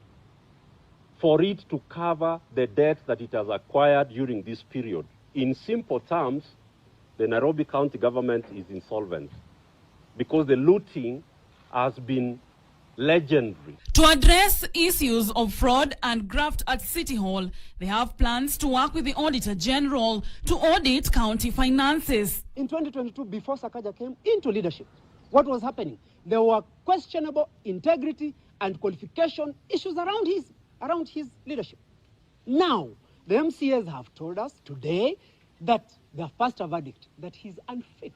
for it to cover the debt that it has acquired during this period. In simple terms, the Nairobi County government is insolvent because the looting has been legendary. To address issues of fraud and graft at City Hall, they have plans to work with the Auditor General to audit county finances. In 2022, before Sakaja came into leadership, what was happening? There were questionable integrity and qualification issues around his leadership. Now, the MCAs have told us today that they have passed a verdict that he's unfit,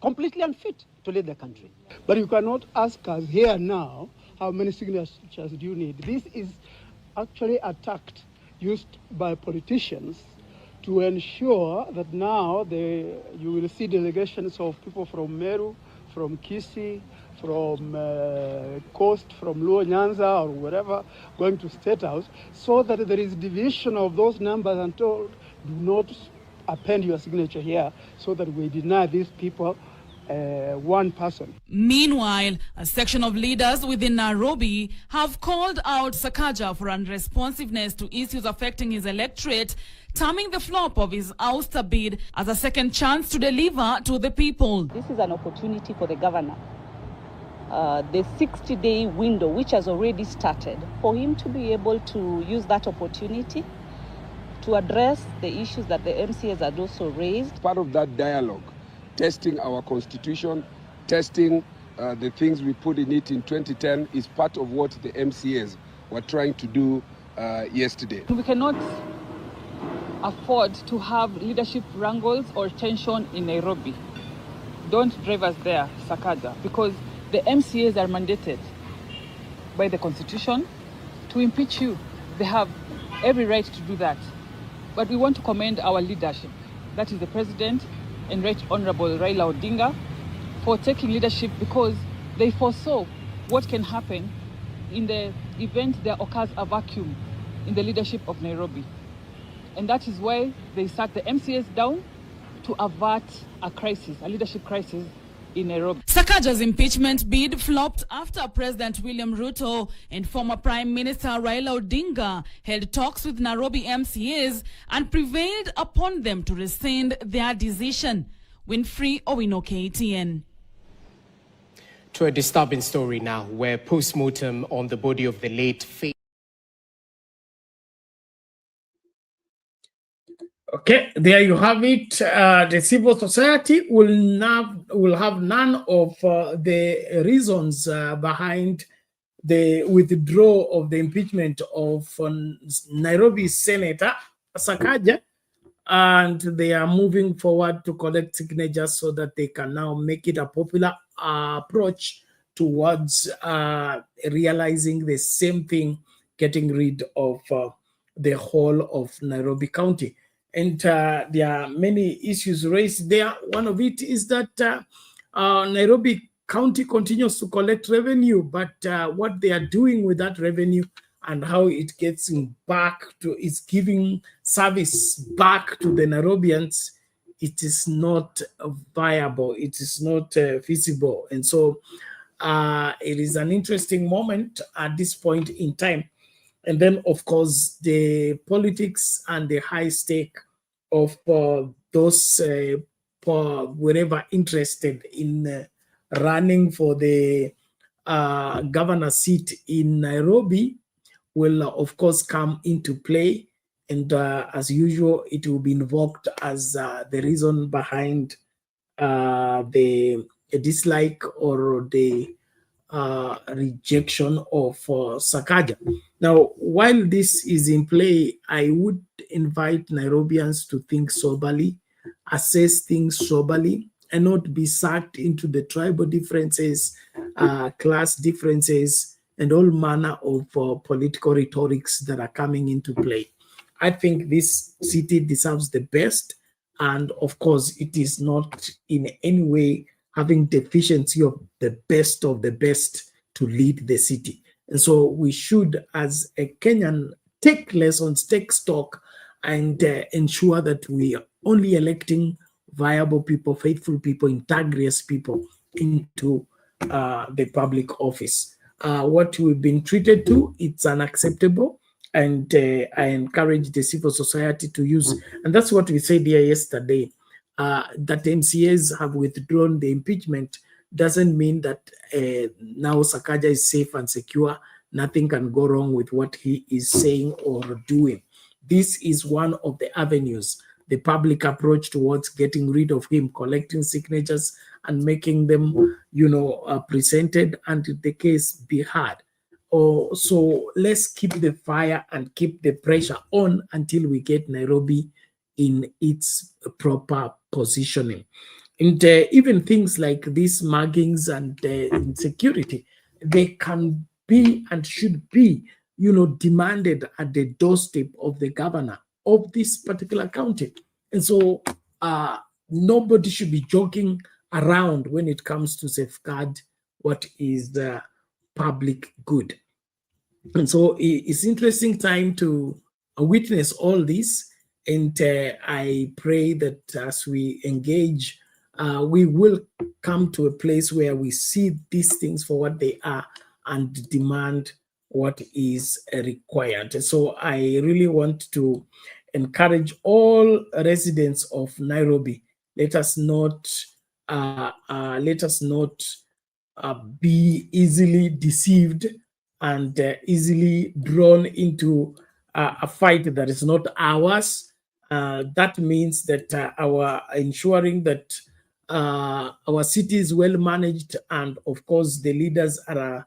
completely unfit to lead the country. But you cannot ask us here now, how many signatures do you need? This is actually a tact used by politicians to ensure that now you will see delegations of people from Meru, from Kisii, from Coast, from Luo Nyanza or whatever, going to State House, so that there is division of those numbers and told, do not append your signature here, so that we deny these people one person. Meanwhile, a section of leaders within Nairobi have called out Sakaja for unresponsiveness to issues affecting his electorate, terming the flop of his ouster bid as a second chance to deliver to the people. This is an opportunity for the governor. The 60-day window, which has already started, for him to be able to use that opportunity to address the issues that the MCAs had also raised. Part of that dialogue, testing our constitution, testing the things we put in it in 2010 is part of what the MCAs were trying to do yesterday. We cannot afford to have leadership wrangles or tension in Nairobi. Don't drive us there, Sakaja, because the MCAs are mandated by the constitution to impeach you. They have every right to do that. But we want to commend our leadership, that is the president and Right Honorable Raila Odinga, for taking leadership, because they foresaw what can happen in the event there occurs a vacuum in the leadership of Nairobi. And that is why they sat the MCAs down to avert a crisis, a leadership crisis in Nairobi. Sakaja's impeachment bid flopped after President William Ruto and former Prime Minister Raila Odinga held talks with Nairobi MCAs and prevailed upon them to rescind their decision. Winfrey Owino, KTN. To a disturbing story now, where post-mortem on the body of the late Okay, there you have it. The civil society will have none of the reasons behind the withdrawal of the impeachment of Nairobi Senator Sakaja, and they are moving forward to collect signatures so that they can now make it a popular approach towards realizing the same thing, getting rid of the whole of Nairobi County. And there are many issues raised there. One of it is that Nairobi county continues to collect revenue, but what they are doing with that revenue and how it gets back to, is giving service back to the Nairobians, it is not viable, it is not feasible. And so it is an interesting moment at this point in time. And then, of course, the politics and the high stake of those wherever interested in running for the governor seat in Nairobi will, of course, come into play. And as usual, it will be invoked as the reason behind the dislike or the rejection of Sakaja. Now, while this is in play, I would invite Nairobians to think soberly, assess things soberly, and not be sucked into the tribal differences, class differences, and all manner of political rhetorics that are coming into play. I think this city deserves the best, and of course, it is not in any way having deficiency of the best to lead the city. And so we should, as a Kenyan, take lessons, take stock, and ensure that we are only electing viable people, faithful people, integrous people into the public office. What we've been treated to, it's unacceptable. And I encourage the civil society to use, and that's what we said here yesterday, that MCAs have withdrawn the impeachment doesn't mean that now Sakaja is safe and secure. Nothing can go wrong with what he is saying or doing. This is one of the avenues, the public approach towards getting rid of him, collecting signatures and making them, presented and the case be heard. So let's keep the fire and keep the pressure on until we get Nairobi in its proper positioning. And even things like these muggings and insecurity, they can be and should be, demanded at the doorstep of the governor of this particular county. And so nobody should be joking around when it comes to safeguard what is the public good. And so it's interesting time to witness all this. And I pray that as we engage, we will come to a place where we see these things for what they are and demand what is required. So I really want to encourage all residents of Nairobi. Let us not be easily deceived and easily drawn into a fight that is not ours. That means that our ensuring that our city is well managed, and of course the leaders are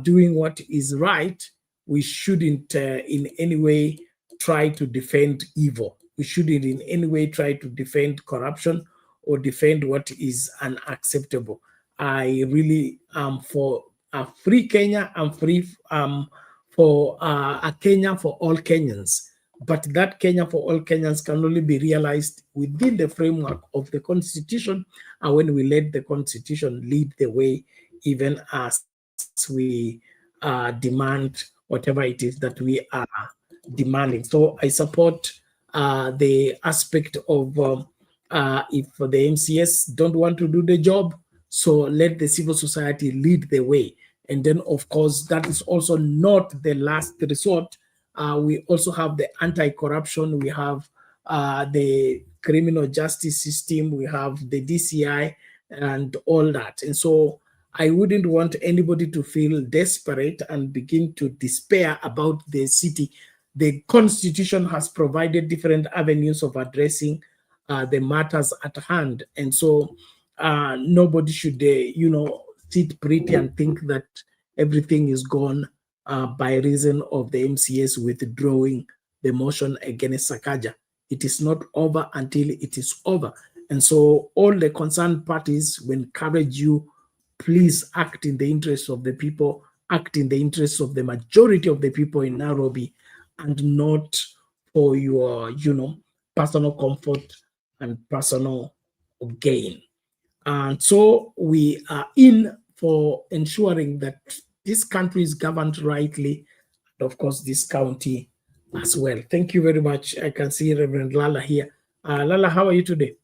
doing what is right. We shouldn't in any way try to defend evil. We shouldn't in any way try to defend corruption or defend what is unacceptable. I really am for a free Kenya. I'm free for a Kenya for all Kenyans. But that Kenya for all Kenyans can only be realized within the framework of the Constitution, and when we let the Constitution lead the way, even as we demand whatever it is that we are demanding. So I support the aspect of if the MCS don't want to do the job, so let the civil society lead the way. And then, of course, that is also not the last resort. We also have the anti-corruption, we have the criminal justice system, we have the DCI and all that. And so I wouldn't want anybody to feel desperate and begin to despair about the city. The Constitution has provided different avenues of addressing the matters at hand. And so nobody should, sit pretty and think that everything is gone by reason of the MCS withdrawing the motion against Sakaja. It is not over until it is over. And so all the concerned parties will encourage you, please act in the interests of the people, act in the interests of the majority of the people in Nairobi, and not for your, personal comfort and personal gain. And so we are in for ensuring that this country is governed rightly, and of course this county as well. Thank you very much. I can see Reverend Lala here. Lala, how are you today?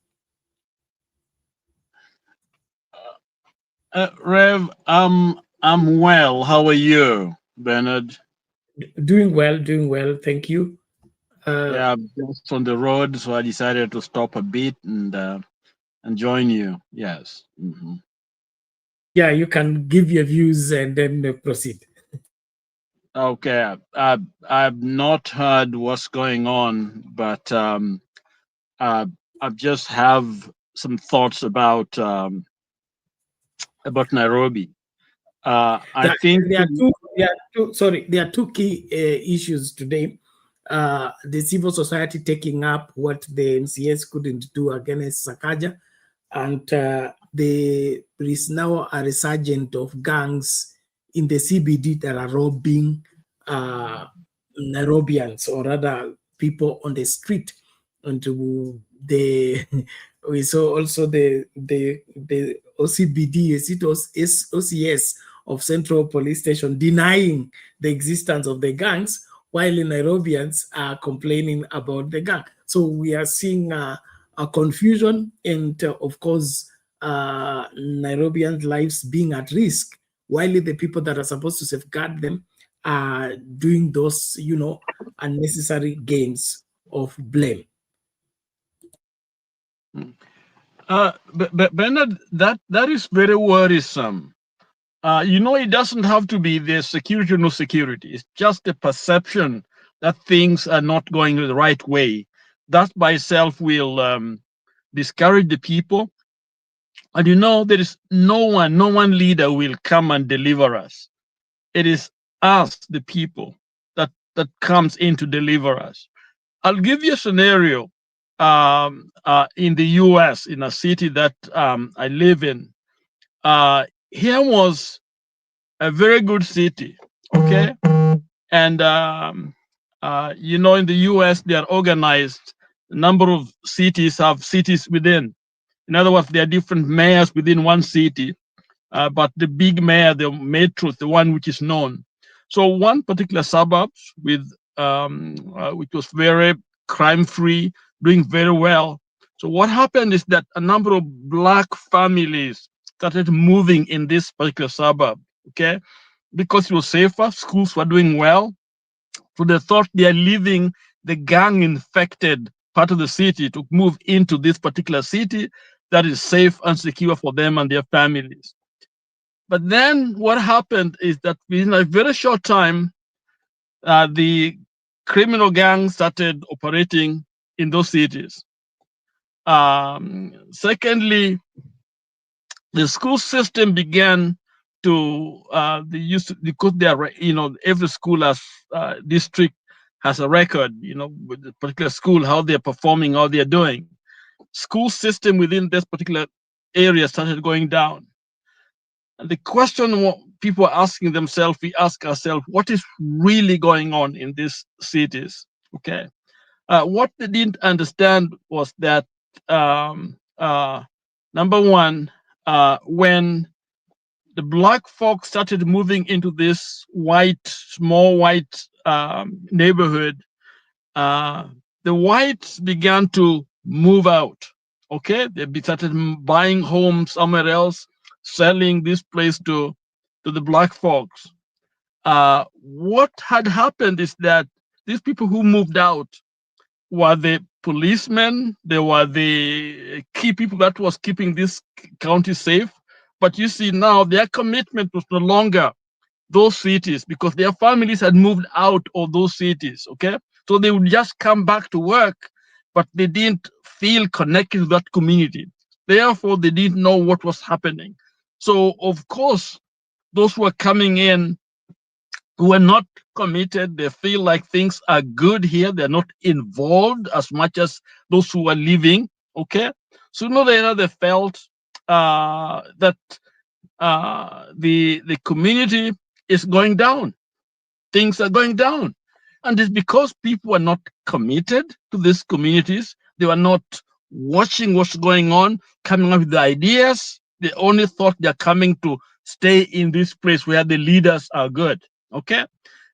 Rev, I'm well. How are you, Bernard? Doing well, thank you. Yeah, I'm just on the road, so I decided to stop a bit and join you. Yes. Mm-hmm. Yeah, you can give your views and then proceed. Okay, I've not heard what's going on, but I just have some thoughts about Nairobi. I think there are two key issues today. The civil society taking up what the MCS couldn't do against Sakaja, and there is now a resurgence of gangs in the CBD that are robbing Nairobians, or rather people on the street. And we saw also the OCBD, it was OCS of Central Police Station denying the existence of the gangs, while the Nairobians are complaining about the gang. So we are seeing a confusion and, of course, Nairobians' lives being at risk, while the people that are supposed to safeguard them are doing those, unnecessary games of blame. But Bernard, that is very worrisome. It doesn't have to be the security or no security. It's just the perception that things are not going the right way. That by itself will discourage the people. And there is no one leader will come and deliver us. It is us, the people, that comes in to deliver us. I'll give you a scenario. In the US, in a city that I live in, here was a very good city, okay? And, in the US, they are organized. A number of cities have cities within. In other words, there are different mayors within one city, but the big mayor, the metro, the one which is known. So one particular suburbs which was very crime-free, doing very well. So what happened is that a number of black families started moving in this particular suburb, okay? Because it was safer, schools were doing well. So they thought they are leaving the gang-infected part of the city to move into this particular city that is safe and secure for them and their families. But then what happened is that within a very short time, the criminal gangs started operating in those cities. Secondly, the school system began to because they are, every school has district has a record, with the particular school, how they're performing, how they're doing. School system within this particular area started going down. And the question people are asking themselves, we ask ourselves, what is really going on in these cities? Okay. What they didn't understand was that, number one, when the black folks started moving into this small white neighborhood, the whites began to move out. Okay, they started buying homes somewhere else, selling this place to the black folks. What had happened is that these people who moved out were the policemen, they were the key people that was keeping this county safe. But you see now their commitment was no longer those cities because their families had moved out of those cities, okay? So they would just come back to work, but they didn't feel connected to that community. Therefore, they didn't know what was happening. So, of course, those who are coming in who are not committed, they feel like things are good here. They're not involved as much as those who are leaving, okay? Sooner or later, they felt that the community is going down. Things are going down. And it's because people are not committed to these communities. They were not watching what's going on, coming up with the ideas. They only thought they're coming to stay in this place where the leaders are good. Okay?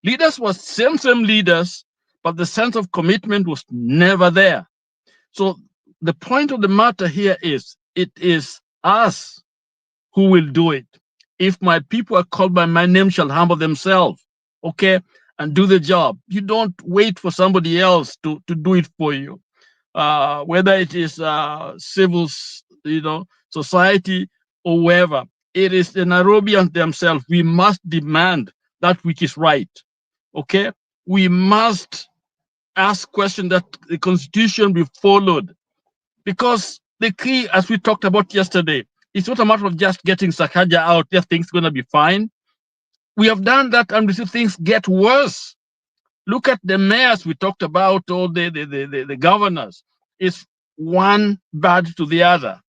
Leaders was same leaders, but the sense of commitment was never there. So the point of the matter here is, it is us who will do it. If my people are called by my name shall humble themselves, okay, and do the job. You don't wait for somebody else to do it for you. Whether it is civil, society or wherever, it is the Nairobians themselves. We must demand that which is right. Okay, we must ask questions that the constitution be followed, because the key, as we talked about yesterday, it's not a matter of just getting Sakaja out there, things going to be fine. We have done that and we see things get worse. Look at the mayors we talked about, or the governors. It's one bad to the other.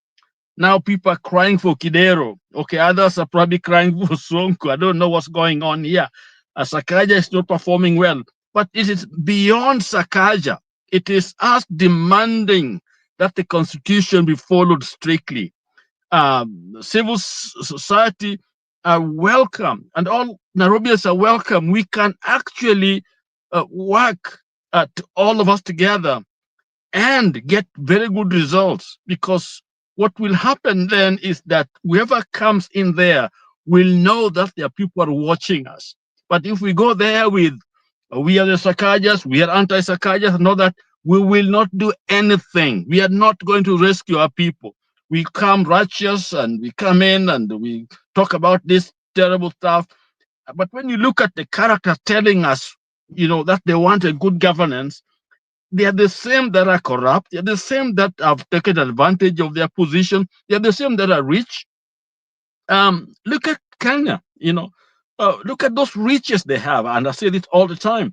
Now people are crying for Kidero. Okay, others are probably crying for Sonko. I don't know what's going on here. Sakaja is not performing well. But it is beyond Sakaja. It is us demanding that the constitution be followed strictly. Civil society are welcome, and all Nairobians are welcome. We can actually work all of us together and get very good results, because what will happen then is that whoever comes in there will know that there are people are watching us. But if we go there with we are the Sakajas, we are anti-Sakajas, know that we will not do anything. We are not going to rescue our people. We come righteous and we come in and we talk about this terrible stuff. But when you look at the character telling us, that they want a good governance, they are the same that are corrupt. They are the same that have taken advantage of their position. They are the same that are rich. Look at Kenya, look at those riches they have. And I say this all the time.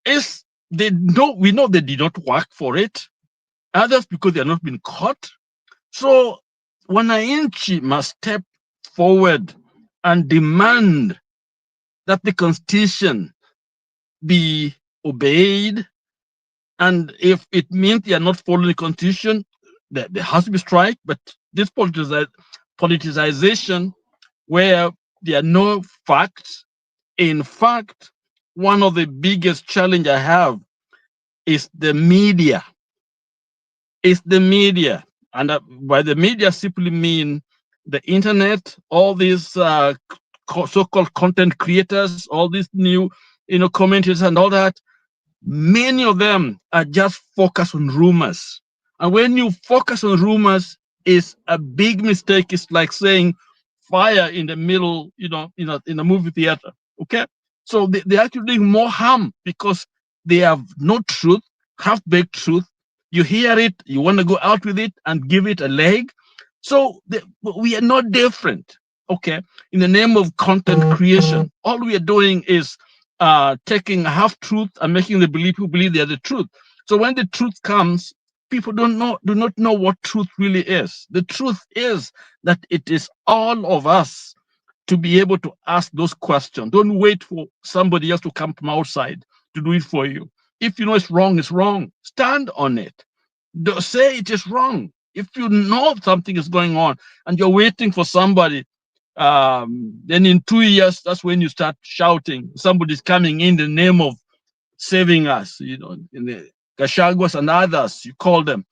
We know they did not work for it. Others because they are not been caught. So wananchi must step forward and demand that the constitution be obeyed. And if it means they are not following the constitution, there has to be strike. But this politicization where there are no facts. In fact, one of the biggest challenge I have is the media. It's the media. And by the media simply mean the internet, all these so-called content creators, all these new, commenters and all that. Many of them are just focused on rumors. And when you focus on rumors, it's a big mistake. It's like saying fire in the middle, in a movie theater. Okay? So they're actually doing more harm because they have no truth, half-baked truth. You hear it, you want to go out with it and give it a leg. So we are not different. Okay? In the name of content creation, all we are doing is taking a half truth and making the people believe they are the truth. So when the truth comes, people do not know what truth really is. The truth is that it is all of us to be able to ask those questions. Don't wait for somebody else to come from outside to do it for you. If you know it's wrong, it's wrong. Stand on it. Don't say it is wrong. If you know something is going on and you're waiting for somebody, then in 2 years, that's when you start shouting. Somebody's coming in the name of saving us, in the Gachagwas and others, you call them.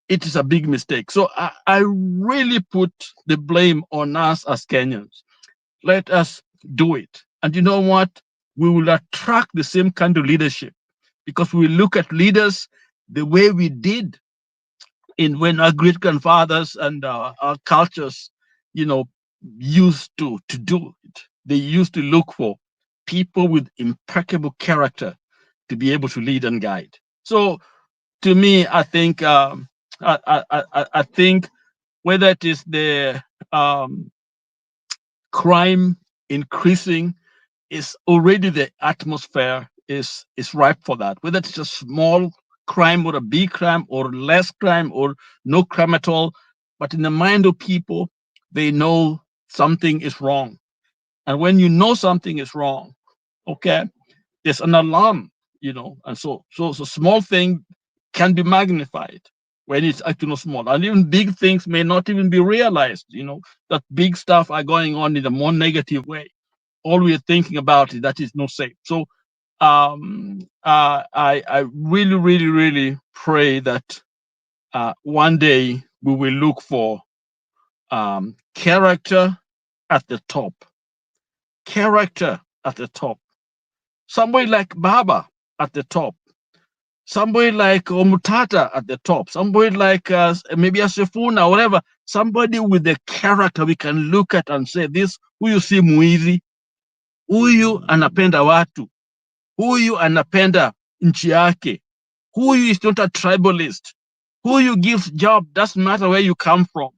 It is a big mistake. So I really put the blame on us as Kenyans. Let us do it. And you know what? We will attract the same kind of leadership because we look at leaders the way we did when our great grandfathers and our cultures, used to do it. They used to look for people with impeccable character to be able to lead and guide. So, to me, I think I think whether it is the crime increasing, is already the atmosphere is ripe for that. Whether it's a small crime or a big crime or less crime or no crime at all, but in the mind of people, they know something is wrong. And when you know something is wrong, okay, there's an alarm, and so a small thing can be magnified. when it's actually small. And even big things may not even be realized, that big stuff are going on in a more negative way. All we're thinking about is that is not safe. So I really, really, really pray that one day we will look for character at the top. Character at the top. Somebody like Baba at the top. Somebody like Omutata at the top. Somebody like maybe a Sefuna, whatever. Somebody with the character we can look at and say, this, huyu si mwizi, huyu anapenda watu, huyu anapenda nchi yake, huyu is not a tribalist, huyu gives job, doesn't matter where you come from.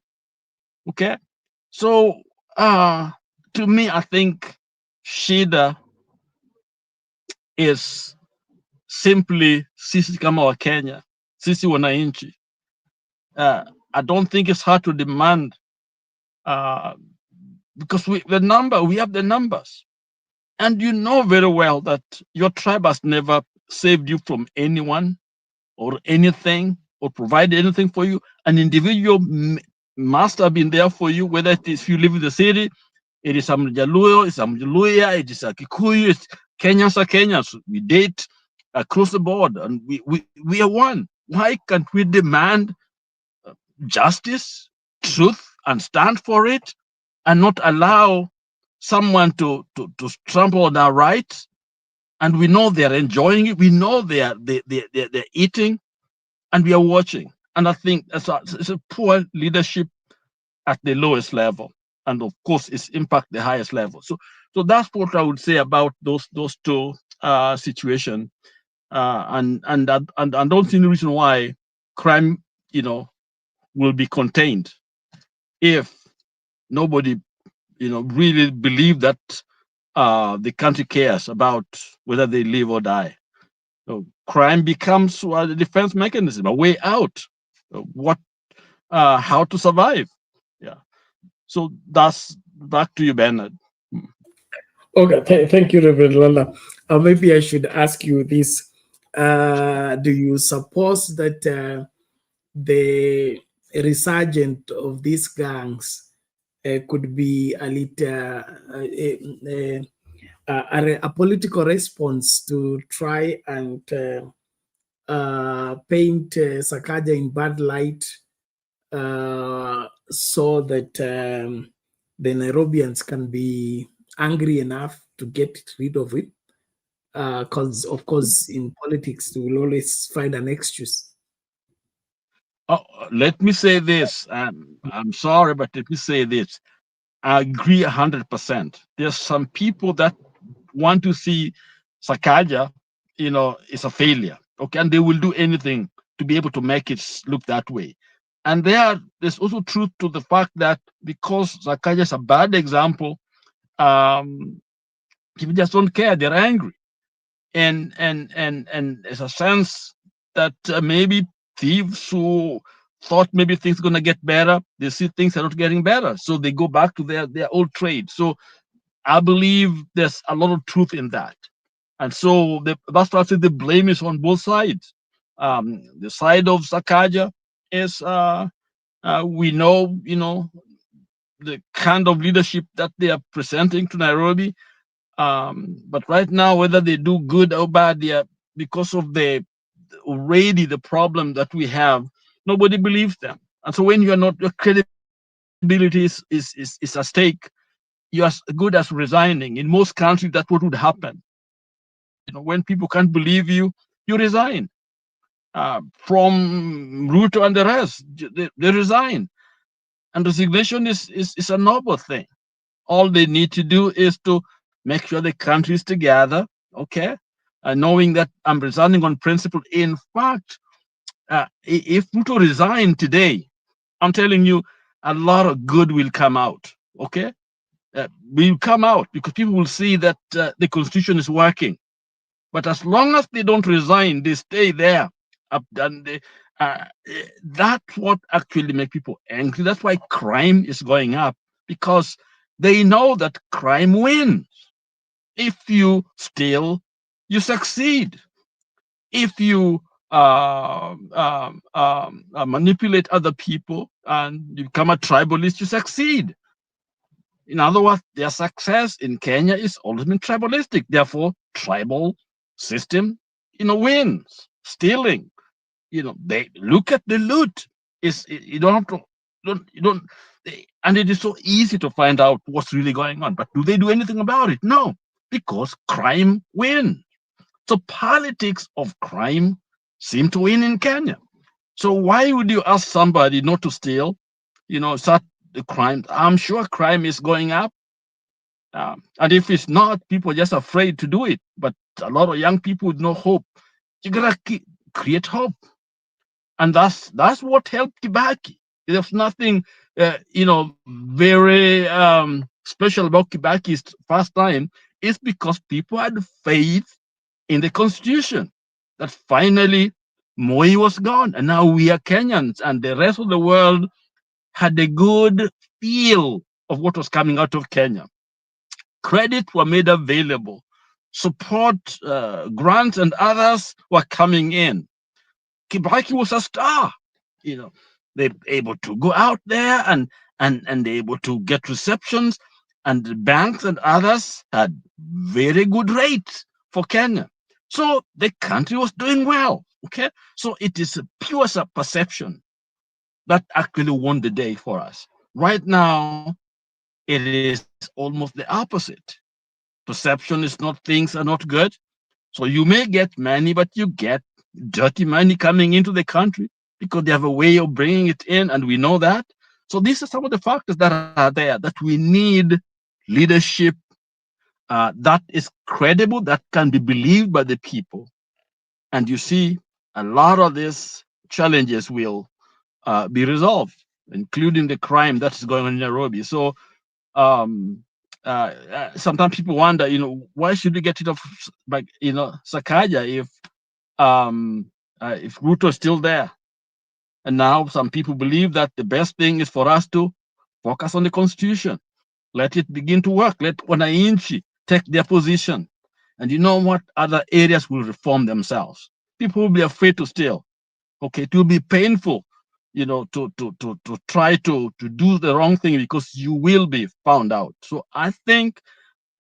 Okay? So, to me, I think shida is simply sisi kama wa Kenya, sisi wananchi. I don't think it's hard to demand because we have the numbers. And you know very well that your tribe has never saved you from anyone or anything or provided anything for you. An individual must have been there for you, whether it is you live in the city, it is some Jaluo, it's some Jaluya, it is a Kikuyu, it's Kenyans are Kenyans. We date across the board and we are one. Why can't we demand justice, truth, and stand for it, and not allow someone to trample on our rights? And we know they're enjoying it. We know they're eating, and we are watching. And I think it's a poor leadership at the lowest level, and of course, it's impact the highest level. So that's what I would say about those two situations. And I don't see any reason why crime, will be contained if nobody, really believe that the country cares about whether they live or die. So crime becomes a defense mechanism, a way out. How to survive. Yeah. So that's back to you, Bernard. Okay, thank you, Reverend Lala. Maybe I should ask you this. Do you suppose that the resurgent of these gangs could be a political response to try and paint Sakaja in bad light so that the Nairobians can be angry enough to get rid of it? Because, of course, in politics, we will always find an excuse. Let me say this. I'm sorry, but let me say this. I agree 100%. There's some people that want to see Sakaja, is a failure. Okay, and they will do anything to be able to make it look that way. And there's also truth to the fact that because Sakaja is a bad example, people just don't care. They're angry, and there's a sense that maybe thieves who thought maybe things are going to get better, they see things are not getting better, so they go back to their old trade. So I believe there's a lot of truth in that. And so that's why I say the blame is on both sides. The side of Sakaja is, we know, the kind of leadership that they are presenting to Nairobi. But right now, whether they do good or bad, because of already the problem that we have, nobody believes them. And so when your credibility is at stake, you're as good as resigning. In most countries, that's what would happen. When people can't believe you, you resign. From Ruto and the rest, they resign. And resignation is a noble thing. All they need to do is to make sure the country is together, okay? Knowing that I'm resigning on principle. In fact, if Ruto resign today, I'm telling you, a lot of good will come out, okay? Will come out because people will see that the constitution is working. But as long as they don't resign, they stay there. That's what actually makes people angry. That's why crime is going up, because they know that crime wins. If you steal, you succeed. If you manipulate other people, and you become a tribalist, you succeed. In other words, their success in Kenya is always been tribalistic. Therefore, tribal system, wins. Stealing, they look at the loot. You don't have to, you don't, and it is so easy to find out what's really going on. But do they do anything about it? No, because crime wins. So politics of crime seem to win in Kenya. So why would you ask somebody not to steal? Start the crime. I'm sure crime is going up. And if it's not, people are just afraid to do it. But a lot of young people with no hope. You gotta create hope, and that's what helped Kibaki. There's nothing, very special about Kibaki's first time. It's because people had faith in the constitution that finally Moi was gone, and now we are Kenyans, and the rest of the world had a good feel of what was coming out of Kenya. Credit were made available, support, grants, and others were coming in. Kibaki was a star. They're able to go out there and they're able to get receptions, and the banks and others had very good rates for Kenya. So the country was doing well. Okay, so it is a pure perception that actually won the day for us. Right now, it is almost the opposite. Perception is not, things are not good. So you may get money, but you get dirty money coming into the country because they have a way of bringing it in, and we know that. So these are some of the factors that are there, that we need leadership that is credible, that can be believed by the people. And you see, a lot of these challenges will be resolved, including the crime that is going on in Nairobi. So sometimes people wonder, why should we get rid of, Sakaja if Ruto is still there? And now some people believe that the best thing is for us to focus on the constitution, let it begin to work, let wananchi take their position, and you know what, other areas will reform themselves. People will be afraid to steal. Okay, it will be painful, to try to do the wrong thing, because you will be found out. So I think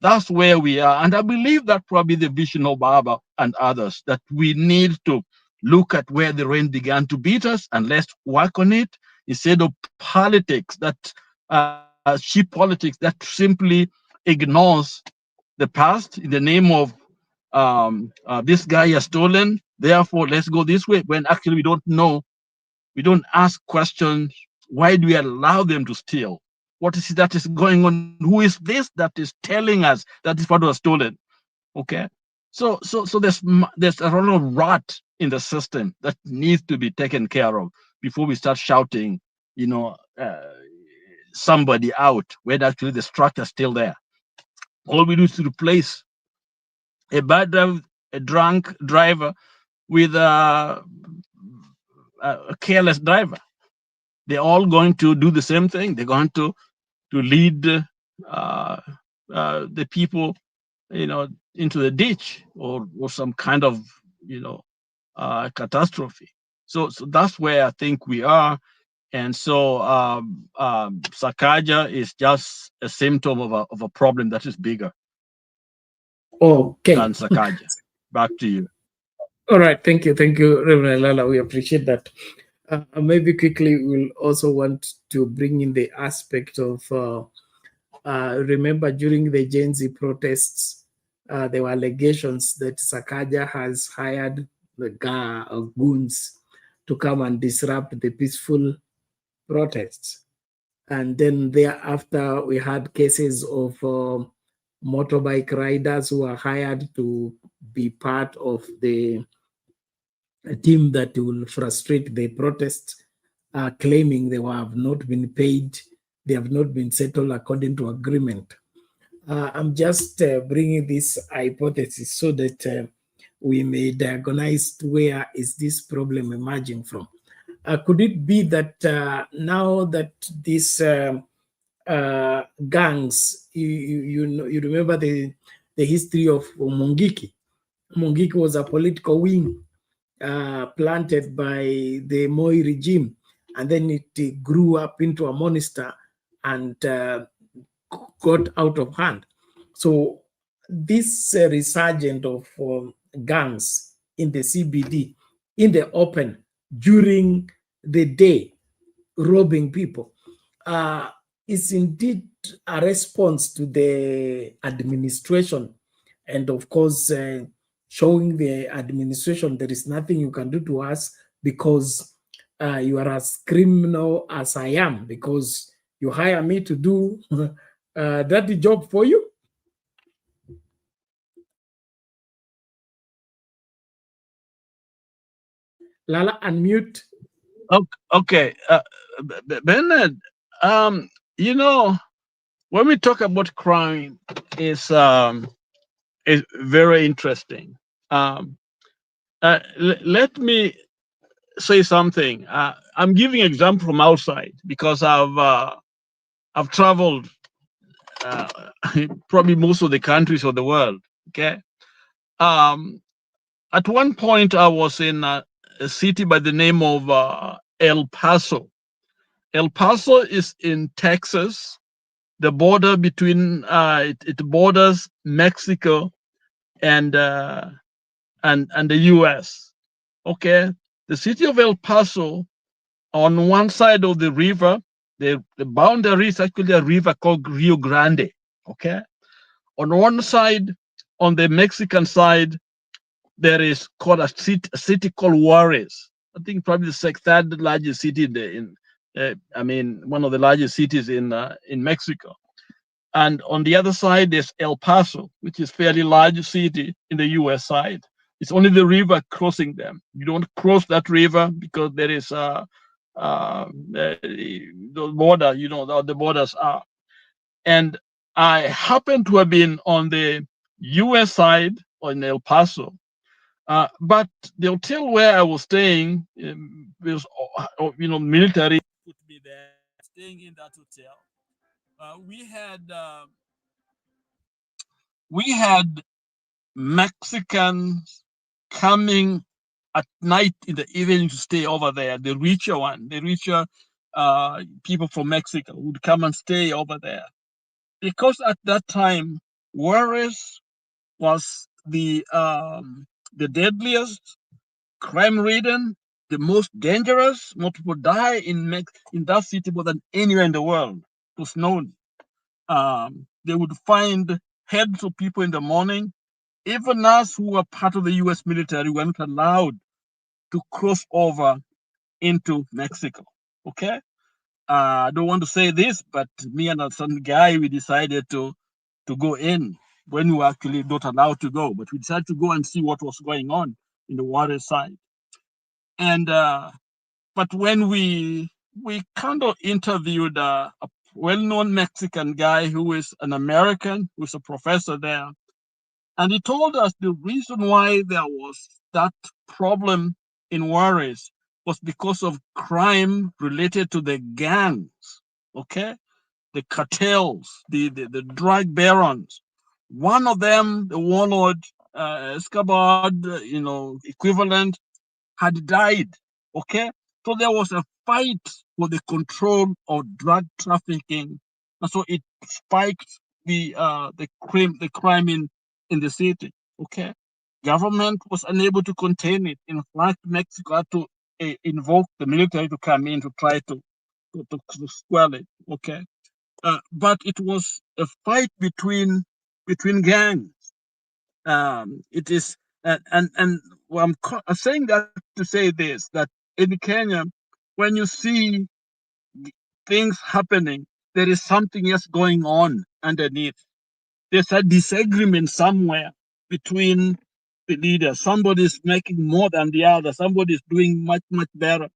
that's where we are. And I believe that probably the vision of Baba and others, that we need to look at where the rain began to beat us, and let's work on it, instead of politics that cheap politics that simply ignores the past in the name of this guy has stolen, therefore let's go this way, when actually we don't know. We don't ask questions. Why do we allow them to steal? What is it that is going on? Who is this that is telling us that this part was stolen? Okay, so there's a lot of rot in the system that needs to be taken care of before we start shouting, somebody out, when actually the structure is still there. All we do is to replace a bad driver, a drunk driver, with a careless driver. They're all going to do the same thing. They're going to lead the people, into the ditch or some kind of, catastrophe. So that's where I think we are. And so Sakaja is just a symptom of a problem that is bigger Okay. than Sakaja. Back to you. All right. Thank you, Reverend Lala. We appreciate that. Maybe quickly, we'll also want to bring in the aspect of, remember during the Gen Z protests, there were allegations that Sakaja has hired the goons to come and disrupt the peaceful protests. And then thereafter, we had cases of motorbike riders who were hired to be part of the team that will frustrate the protests, claiming they have not been paid, they have not been settled according to agreement. I'm just bringing this hypothesis so that we may diagnose where is this problem emerging from. Could it be that now that these gangs, you remember the history of Mungiki? Mungiki was a political wing planted by the Moi regime, and then it grew up into a monster and got out of hand. So this resurgence of gangs in the CBD, in the open, during the day, robbing people, is indeed a response to the administration. And of course, showing the administration there is nothing you can do to us because you are as criminal as I am, because you hire me to do dirty job for you. Lala, unmute. Okay, Bernard, you know, when we talk about crime, is very interesting. Let me say something. I'm giving an example from outside because I've traveled probably most of the countries of the world. Okay. At one point, I was in a city by the name of El Paso. El Paso is in Texas. The border between it borders Mexico and the U.S. Okay, the city of El Paso, on one side of the river, the boundary is actually a river called Rio Grande. Okay, on one side, on the Mexican side, there is called a city called Juarez. I think probably the third largest city one of the largest cities in Mexico. And on the other side, there's El Paso, which is fairly large city in the U.S. side. It's only the river crossing them. You don't cross that river because there is the border. You know, the borders are. And I happen to have been on the U.S. side in El Paso, but the hotel where I was staying was, military put me there. Staying in that hotel, we had Mexicans coming at night in the evening to stay over there. The richer people from Mexico would come and stay over there, because at that time Juarez was the deadliest, crime-ridden, the most dangerous. More people die in that city more than anywhere in the world. It was known. They would find heads of people in the morning. Even us who were part of the U.S. military were not allowed to cross over into Mexico. Okay? I don't want to say this, but me and some guy, we decided to go in when we were actually not allowed to go. But we decided to go and see what was going on in the water side. And but when we kind of interviewed a well-known Mexican guy who is an American, who's a professor there, and he told us the reason why there was that problem in Juarez was because of crime related to the gangs, okay? The cartels, the drug barons. One of them, the warlord, Escobar, equivalent, had died, okay? So there was a fight for the control of drug trafficking. And so it spiked the crime in the city, okay? Government was unable to contain it. In fact, Mexico had to invoke the military to come in to try to squell it, okay? But it was a fight between gangs. It is, and well, I'm saying that to say this, that in Kenya, when you see things happening, there is something else going on underneath. There's a disagreement somewhere between the leaders. Somebody's making more than the other. Somebody's doing much, much better.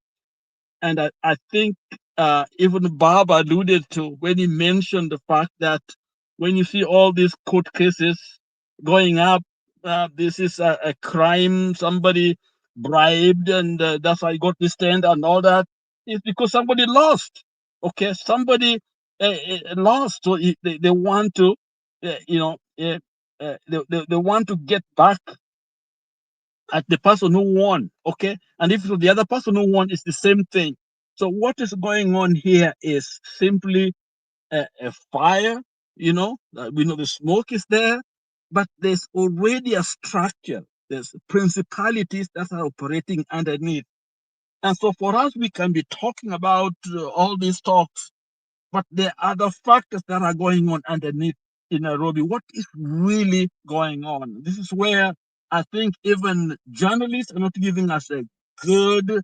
And I think even Bob alluded to when he mentioned the fact that when you see all these court cases going up, this is a crime, somebody bribed, and that's why I got this stand and all that. It's because somebody lost. Okay, somebody lost, so they want to, they want to get back at the person who won, okay? And if the other person who won, it's the same thing. So what is going on here is simply a fire, we know the smoke is there, but there's already a structure. There's principalities that are operating underneath. And so for us, we can be talking about all these talks, but there are other factors that are going on underneath in Nairobi. What is really going on? This is where I think even journalists are not giving us a good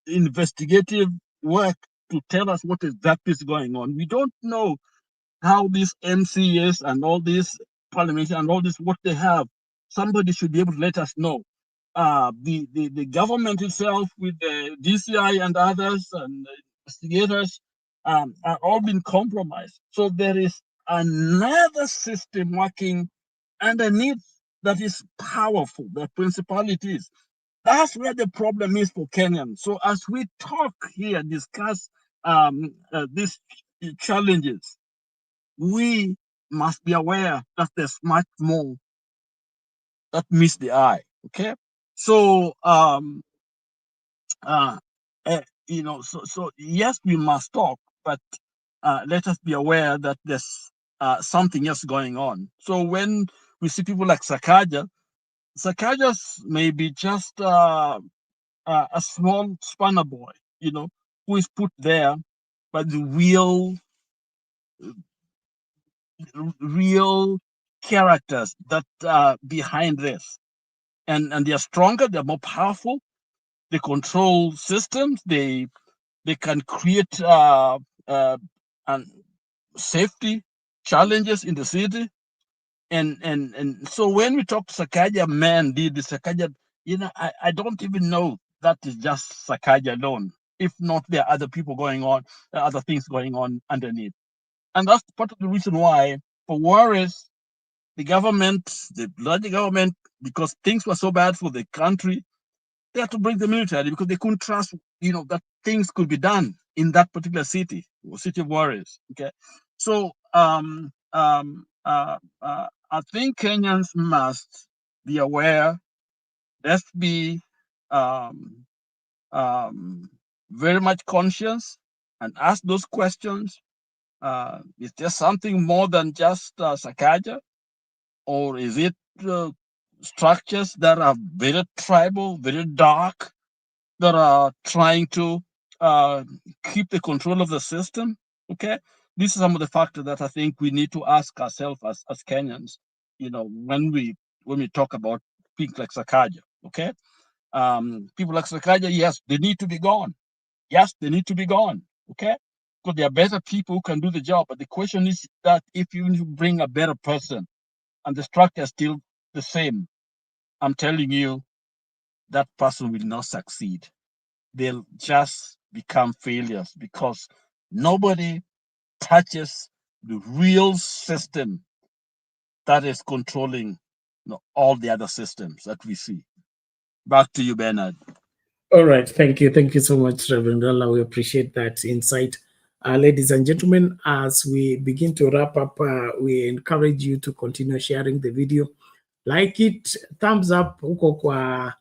investigative work to tell us what exactly is going on. We don't know how these MCAs and all these parliaments and all this, what they have. Somebody should be able to let us know. The government itself with the DCI and others and investigators are all been compromised. So there is another system working underneath that is powerful, the principalities. That's where the problem is for Kenyans. So as we talk here, discuss these challenges, we must be aware that there's much more that meets the eye. Okay, so so yes, we must talk, but let us be aware that there's something else going on. So when we see people like Sakaja's may be just a small spanner boy, who is put there, but the real characters that are behind this, and they are stronger, they're more powerful, they control systems, they can create and safety challenges in the city, and so when we talk Sakaja man did the Sakaja, I don't even know that is just Sakaja alone. If not, there are other people going on, other things going on underneath. And that's part of the reason why, for worries, the bloody government, because things were so bad for the country, they had to bring the military because they couldn't trust, that things could be done in that particular city of worries. Okay, so I think Kenyans must be aware. Let's be very much conscious and ask those questions. Is there something more than just Sakaja, or is it structures that are very tribal, very dark, that are trying to keep the control of the system? Okay, these are some of the factors that I think we need to ask ourselves as Kenyans. When we talk about people like Sakaja. Okay, people like Sakaja, yes, they need to be gone. Yes, they need to be gone. Okay, because there are better people who can do the job. But the question is that if you bring a better person and the structure is still the same, I'm telling you, that person will not succeed. They'll just become failures because nobody touches the real system that is controlling all the other systems that we see. Back to you, Bernard. All right, thank you so much, Reverend Rala. We appreciate that insight. Ladies and gentlemen, as we begin to wrap up, we encourage you to continue sharing the video. Like it, thumbs up huko kwa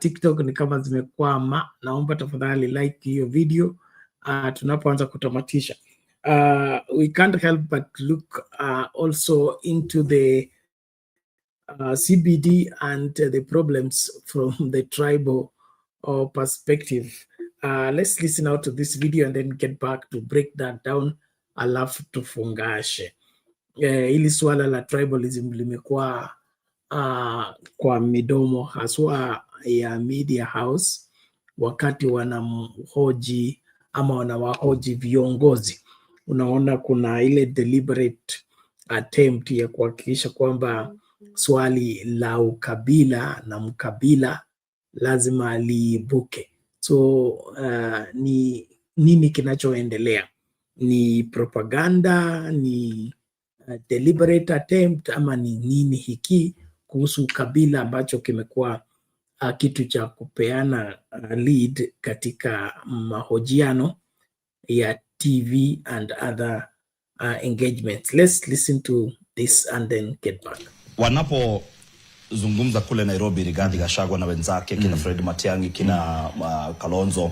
TikTok ni kama zimekwama. Naomba tafadhali like hiyo video tunapoanza kutamatisha. We can't help but look also into the CBD and the problems from the tribal perspective. Let's listen out to this video and then get back to break that down, alafu tufungashe. Hili swala la tribalism limekuwa kwa midomo haswa ya media house wakati wanamhoji ama wanawahoji viongozi. Unaona kuna ile deliberate attempt ya kuhakikisha kwamba swali la ukabila na mkabila lazima liibuke. So ni nini kinachoendelea? Ni propaganda, ni deliberate attempt, ama ni nini hiki kuhusu kabila ambacho kimekuwa kitu cha kupeana lead katika mahojiano ya TV and other engagements. Let's listen to this and then get back. zungumza kule Nairobi, Rigathi Gachagua na wenzake kina Fred Matiang'i, kina Kalonzo,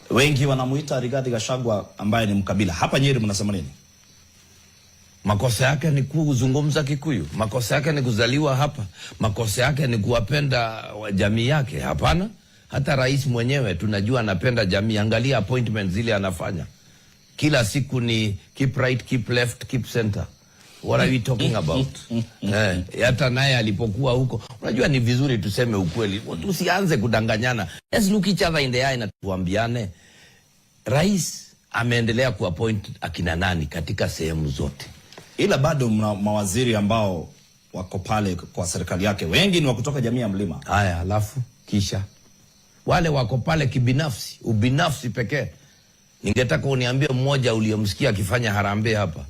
wengi wanamuita Rigathi Gachagua ambaye ni mkabila. Hapa Nyeri mnasema nini? Makosa yake ni kuzungumza Kikuyu, makosa yake ni kuzaliwa hapa, makosa yake ni kuwapenda jamii yake. Hapana, hata rais mwenyewe tunajua anapenda jamii. Angalia appointment zile anafanya kila siku, ni keep right, keep left, keep center. What are we talking about? Hata naye alipokuwa huko, unajua ni vizuri tuseme ukweli, tusianze kudanganyana. Let's look each other in the eye na tuambiane. Rais ameendelea kuappoint akina nani katika sehemu zote, ila bado mna mawaziri ambao wako pale kwa serikali yake, wengi ni wa kutoka jamii ya mlima. Haya, alafu kisha wale wako pale kibinafsi, ubinafsi pekee. Ningetaka uniambie mmoja uliyemsikia akifanya harambee hapa.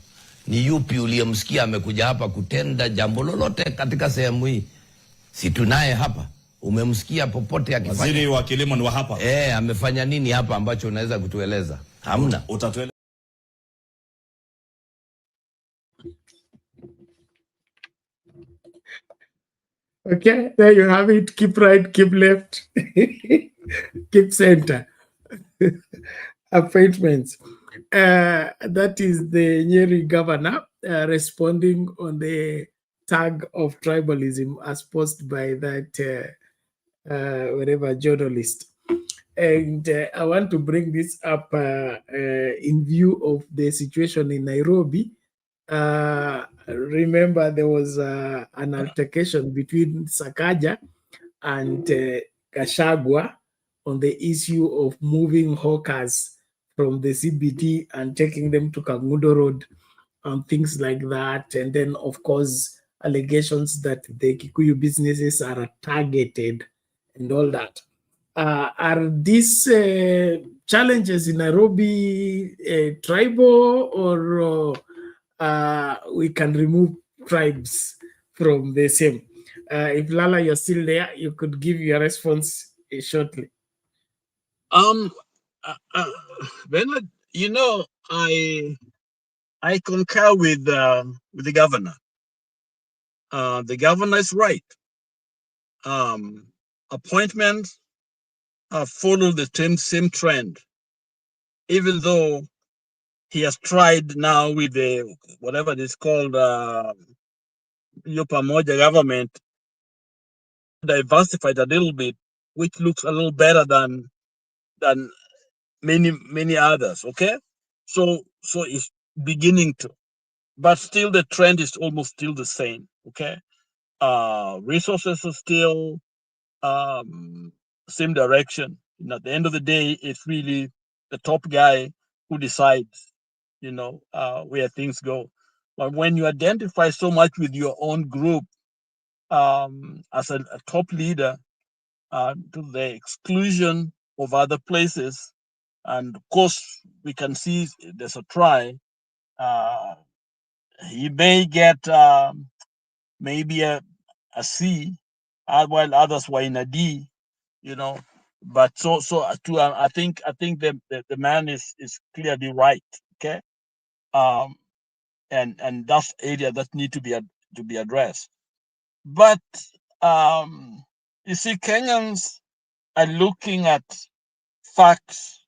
Ni yupi uliyemsikia amekuja hapa kutenda jambo lolote katika sehemu hii? Si tunaye hapa. Umemsikia popote akifanya? Waziri wa kilimo ni wa hapa. Amefanya nini hapa ambacho unaweza kutueleza? Hamna. Utatueleza. Okay, there you have it. Keep right, keep left, keep center. Appointments. That is the Nyeri governor responding on the tag of tribalism as posted by that whatever journalist. And I want to bring this up in view of the situation in Nairobi. Remember, there was an altercation between Sakaja and Gachagua on the issue of moving hawkers from the CBD and taking them to Kangundo Road and things like that. And then, of course, allegations that the Kikuyu businesses are targeted and all that. Are these challenges in Nairobi tribal, or we can remove tribes from the same? If Lala, you're still there, you could give your response shortly. Bernard, you know, I concur with the governor. The governor is right. Appointments follow the same trend, even though he has tried now with the whatever it is called Yopamoja government, diversified a little bit, which looks a little better than many others. Okay, so it's beginning to, but still the trend is almost still the same. Okay, resources are still same direction. And at the end of the day, it's really the top guy who decides, where things go. But when you identify so much with your own group as a top leader, to the exclusion of other places, and of course we can see there's a try. He may get maybe a C, while others were in a D, But I think the man is clearly right. Okay, and that's area that need to be addressed. But you see, Kenyans are looking at facts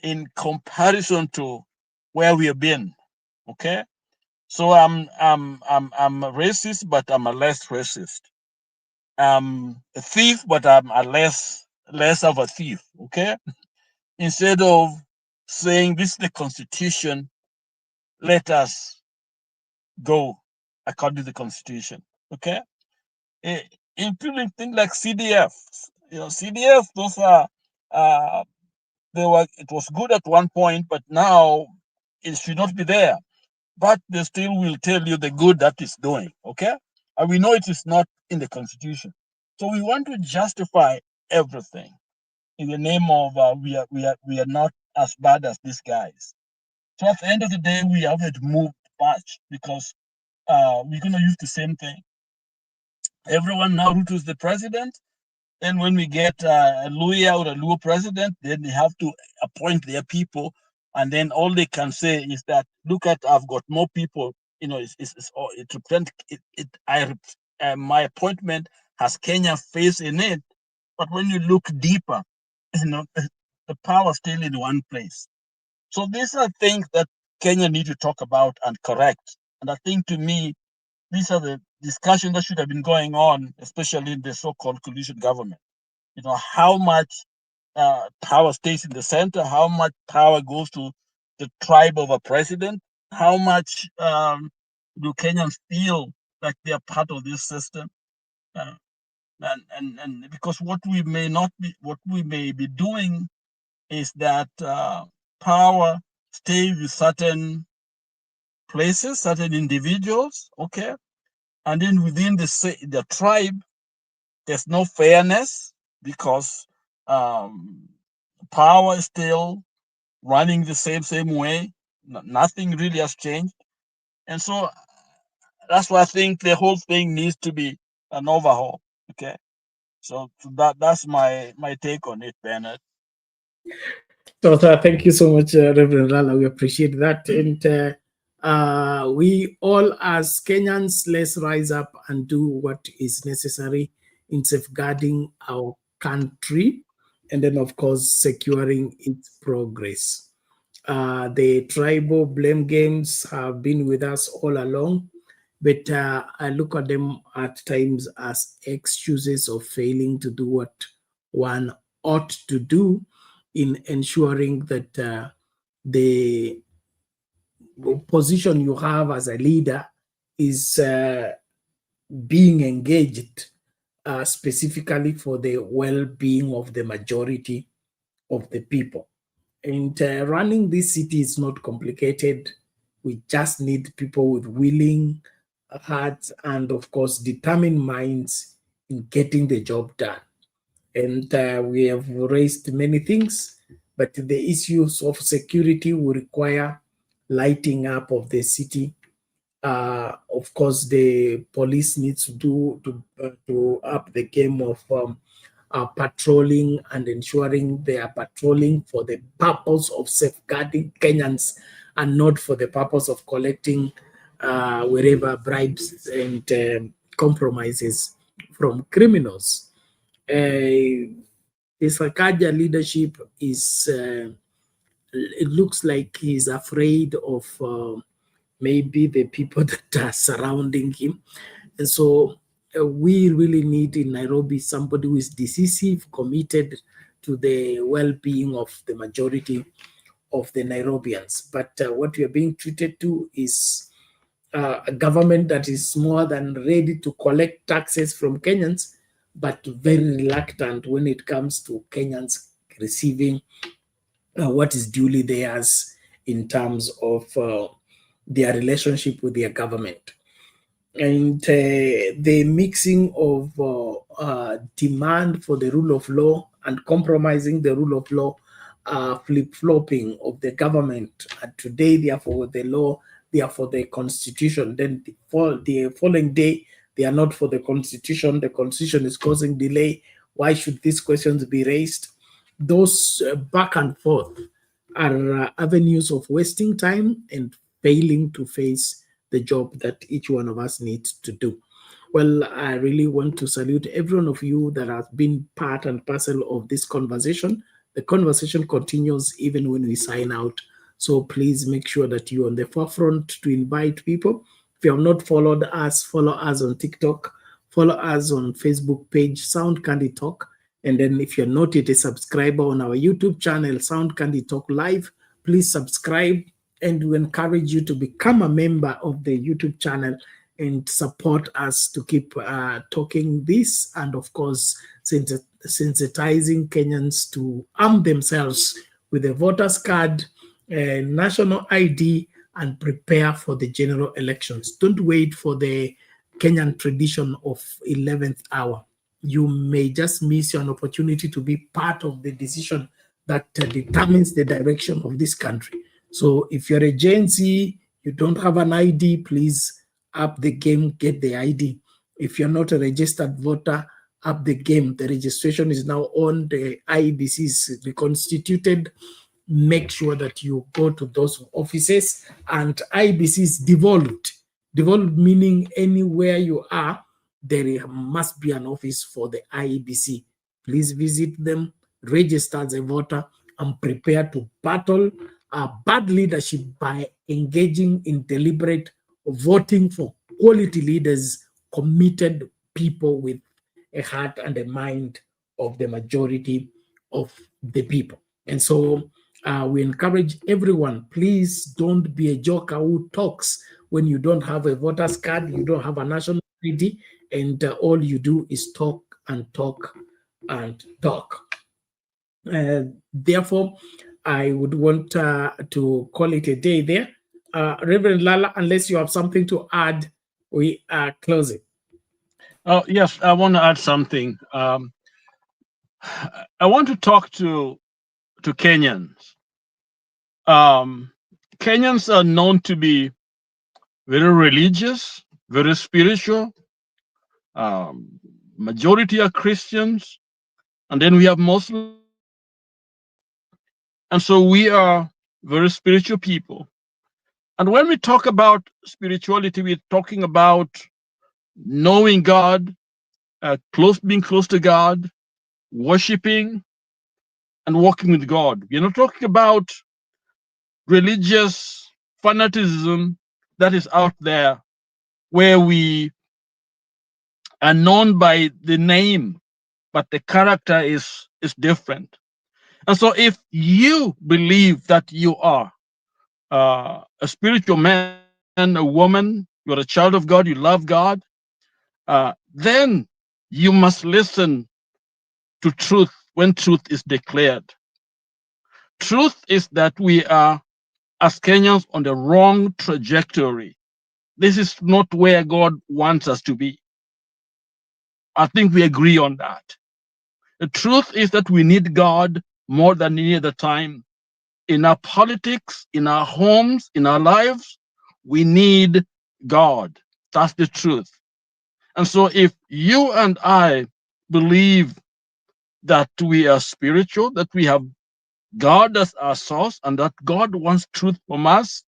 in comparison to where we have been. Okay, so I'm a racist, but I'm a less racist. A thief, but I'm a less of a thief. Okay, instead of saying this is the Constitution, let us go according to the Constitution. Okay, including things like CDF. CDF, those are it was good at one point, but now it should not be there. But they still will tell you the good that it's doing. Okay, and we know it is not in the Constitution. So we want to justify everything in the name of we are not as bad as these guys. So at the end of the day, we haven't moved much because we're going to use the same thing. Everyone now Ruto is the president. Then when we get a Luya or a Luo president, then they have to appoint their people. And then all they can say is that, look at, I've got more people it represents my appointment has Kenya face in it. But when you look deeper, the power still in one place. So these are things that Kenya need to talk about and correct. And I think, to me, these are the discussions that should have been going on, especially in the so-called coalition government. How much power stays in the center, how much power goes to the tribe of a president, how much do Kenyans feel like they are part of this system, and because what we may be doing is that power stays with certain places, certain individuals, okay, and then within the tribe, there's no fairness because power is still running the same way. Nothing really has changed. And so that's why I think the whole thing needs to be an overhaul. Okay. So that's my take on it, Bernard. So thank you so much, Reverend Lala. We appreciate that. And we all, as Kenyans, let's rise up and do what is necessary in safeguarding our country and then, of course, securing its progress. The tribal blame games have been with us all along, but I look at them at times as excuses of failing to do what one ought to do in ensuring that the position you have as a leader is being engaged specifically for the well-being of the majority of the people. And running this city is not complicated. We just need people with willing hearts and, of course, determined minds in getting the job done. And we have raised many things, but the issues of security will require lighting up of the city. Of course, the police needs to up the game of patrolling and ensuring they are patrolling for the purpose of safeguarding Kenyans and not for the purpose of collecting wherever bribes and compromises from criminals. The Sakaja leadership is, it looks like he's afraid of maybe the people that are surrounding him. And so we really need in Nairobi somebody who is decisive, committed to the well-being of the majority of the Nairobians. But what we are being treated to is a government that is more than ready to collect taxes from Kenyans, but very reluctant when it comes to Kenyans receiving what is duly theirs in terms of their relationship with their government. And the mixing of demand for the rule of law and compromising the rule of law, flip-flopping of the government. And today they are for the law, they are for the constitution. Then the following day, they are not for the constitution. The constitution is causing delay. Why should these questions be raised? Those back and forth are avenues of wasting time and failing to face the job that each one of us needs to do. Well, I really want to salute every one of you that has been part and parcel of this conversation. The conversation continues even when we sign out. So please make sure that you're on the forefront to invite people. If you have not followed us, follow us on TikTok, follow us on Facebook page, Sound Candy Talk. And then if you're not yet a subscriber on our YouTube channel, Sound Candy Talk Live, please subscribe. And we encourage you to become a member of the YouTube channel and support us to keep talking this and, of course, sensitizing Kenyans to arm themselves with a voter's card, a national ID, and prepare for the general elections. Don't wait for the Kenyan tradition of 11th hour. You may just miss an opportunity to be part of the decision that determines the direction of this country. So if you're a Gen Z, you don't have an ID, please up the game, get the ID. If you're not a registered voter, up the game. The registration is now on. The IEBC is reconstituted. Make sure that you go to those offices, and IEBC is devolved Devolved meaning anywhere you are, there must be an office for the IEBC. Please visit them, register as a voter, and prepare to battle bad leadership by engaging in deliberate voting for quality leaders, committed people with a heart and a mind of the majority of the people. And so we encourage everyone, please don't be a joker who talks when you don't have a voter's card, you don't have a national ID, and all you do is talk and talk and talk. Therefore, I would want to call it a day there. Reverend Lala, unless you have something to add, we are closing. Oh, yes, I want to add something. I want to talk to Kenyans. Kenyans are known to be very religious, very spiritual. Majority are Christians, and then we have Muslims. And so we are very spiritual people. And when we talk about spirituality, we're talking about knowing God, being close to God, worshiping, and walking with God. We're not talking about religious fanaticism that is out there, where we are known by the name, but the character is different. And so if you believe that you are a spiritual man, a woman, you're a child of God, you love God, then you must listen to truth when truth is declared. Truth is that we are, as Kenyans, on the wrong trajectory. This is not where God wants us to be. I think we agree on that. The truth is that we need God more than any other time. In our politics, in our homes, in our lives, we need God. That's the truth. And so if you and I believe that we are spiritual, that we have God as our source, and that God wants truth from us,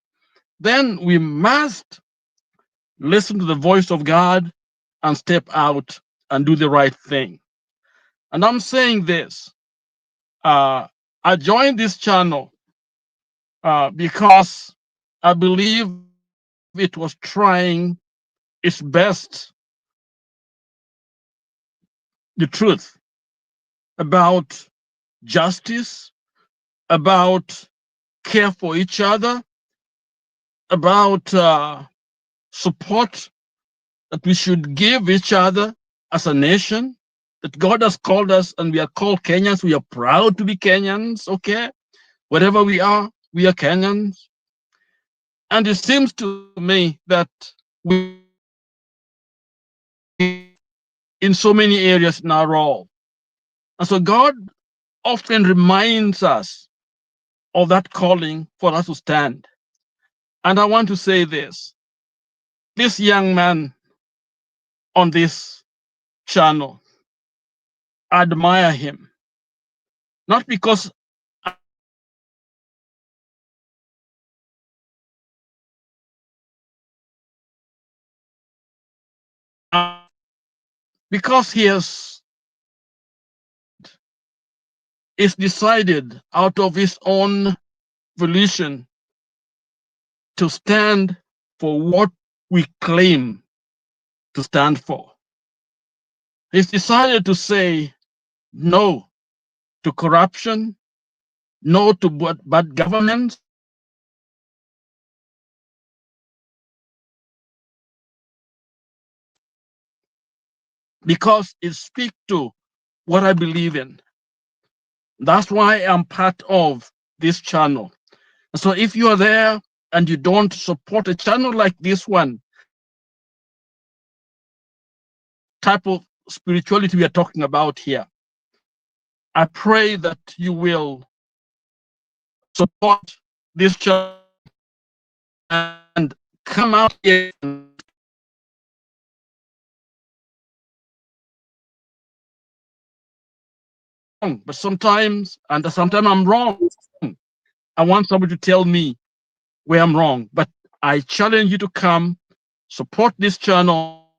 then we must listen to the voice of God and step out and do the right thing. And I'm saying this, I joined this channel because I believe it was trying its best, the truth about justice, about care for each other, about support that we should give each other as a nation, that God has called us, and we are called Kenyans. We are proud to be Kenyans, okay? Wherever we are Kenyans. And it seems to me that we, in so many areas in our role. And so God often reminds us of that calling for us to stand. And I want to say this young man on this channel, I admire him, not because he is decided out of his own volition to stand for what we claim to stand for. He's decided to say no to corruption, no to bad governance, because it speaks to what I believe in. That's why I'm part of this channel. So if you are there and you don't support a channel like this one, type of spirituality we are talking about here, I pray that you will support this channel and come out here. But sometimes I'm wrong. I want somebody to tell me where I'm wrong. But I challenge you to come, support this channel.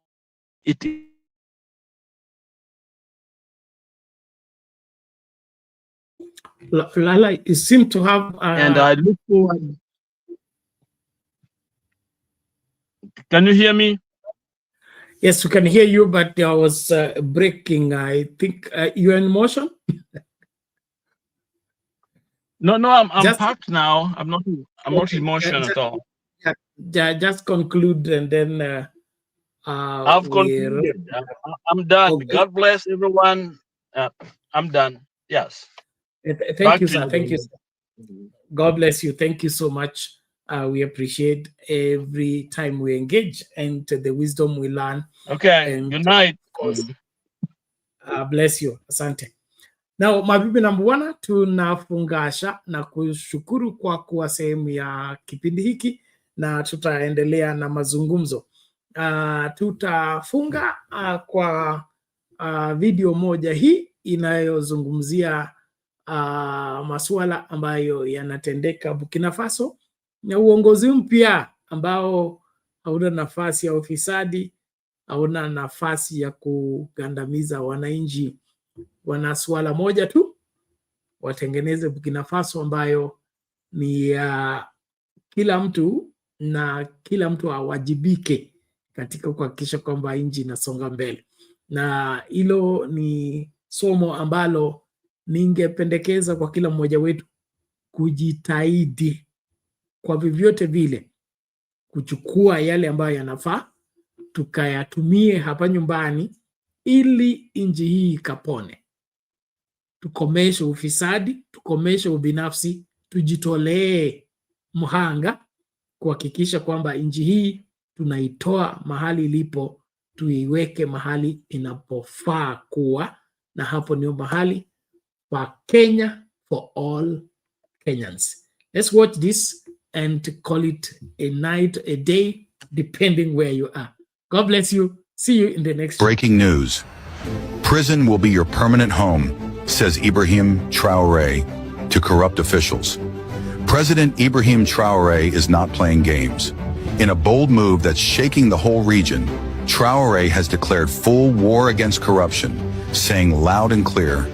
Lala, you seem to have... and I look forward. Can you hear me? Yes, we can hear you, but I was breaking. I think you're in motion? No, I'm packed now. I'm not in motion at all. Just conclude and then... I've concluded. I'm done. Okay. God bless everyone. I'm done. Yes. Thank you, sir. Thank you, sir. God bless you. Thank you so much. We appreciate every time we engage and the wisdom we learn. Okay. Good night. Bless you. Asante. Now, mabibi na mbwana, tunafungasha na kushukuru kwa kuwa sehemu ya kipindi hiki na tutaendelea na mazungumzo. Tutafunga kwa video moja hii inayozungumzia masuala ambayo yanatendeka Burkina Faso na uongozi mpya ambao hauna nafasi ya ufisadi, hauna nafasi ya kugandamiza wananchi. Wana swala moja tu, watengeneze Burkina Faso ambayo ni kila mtu na kila mtu awajibike katika kuhakikisha kwamba nchi inasonga mbele. Na hilo ni somo ambalo ningependekeza kwa kila mmoja wetu kujitahidi kwa vyovyote vile kuchukua yale ambayo yanafaa tukayatumie hapa nyumbani ili nchi hii ikapone. Tukomeshe ufisadi, tukomeshe ubinafsi, tujitolee mhanga kuhakikisha kwamba nchi hii tunaitoa mahali ilipo tuiweke mahali inapofaa kuwa, na hapo ndio mahali pa Kenya for all Kenyans. Let's watch this and call it a night, a day, depending where you are. God bless you. See you in the next. Breaking news. Prison will be your permanent home, says Ibrahim Traoré to corrupt officials. President Ibrahim Traoré is not playing games. In a bold move that's shaking the whole region, Traoré has declared full war against corruption, saying loud and clear,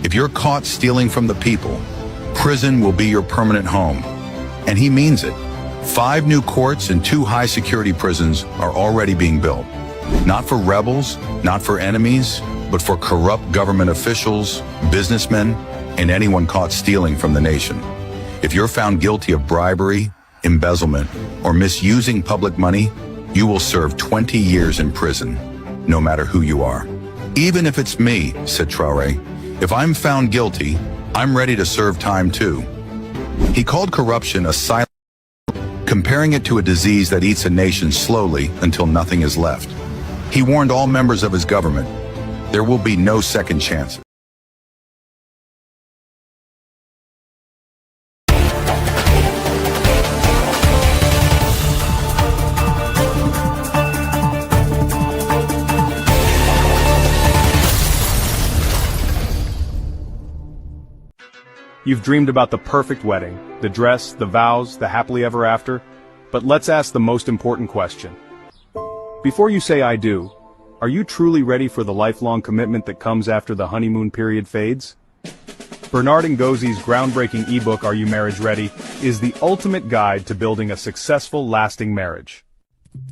if you're caught stealing from the people, prison will be your permanent home. And he means it. 5 new courts and 2 high-security prisons are already being built. Not for rebels, not for enemies, but for corrupt government officials, businessmen, and anyone caught stealing from the nation. If you're found guilty of bribery, embezzlement, or misusing public money, you will serve 20 years in prison, no matter who you are. Even if it's me, said Traoré, if I'm found guilty, I'm ready to serve time too. He called corruption a silent, comparing it to a disease that eats a nation slowly until nothing is left. He warned all members of his government, there will be no second chances. You've dreamed about the perfect wedding, the dress, the vows, the happily ever after, but let's ask the most important question. Before you say I do, are you truly ready for the lifelong commitment that comes after the honeymoon period fades? Bernard Ngozzi's groundbreaking ebook Are You Marriage Ready is the ultimate guide to building a successful, lasting marriage.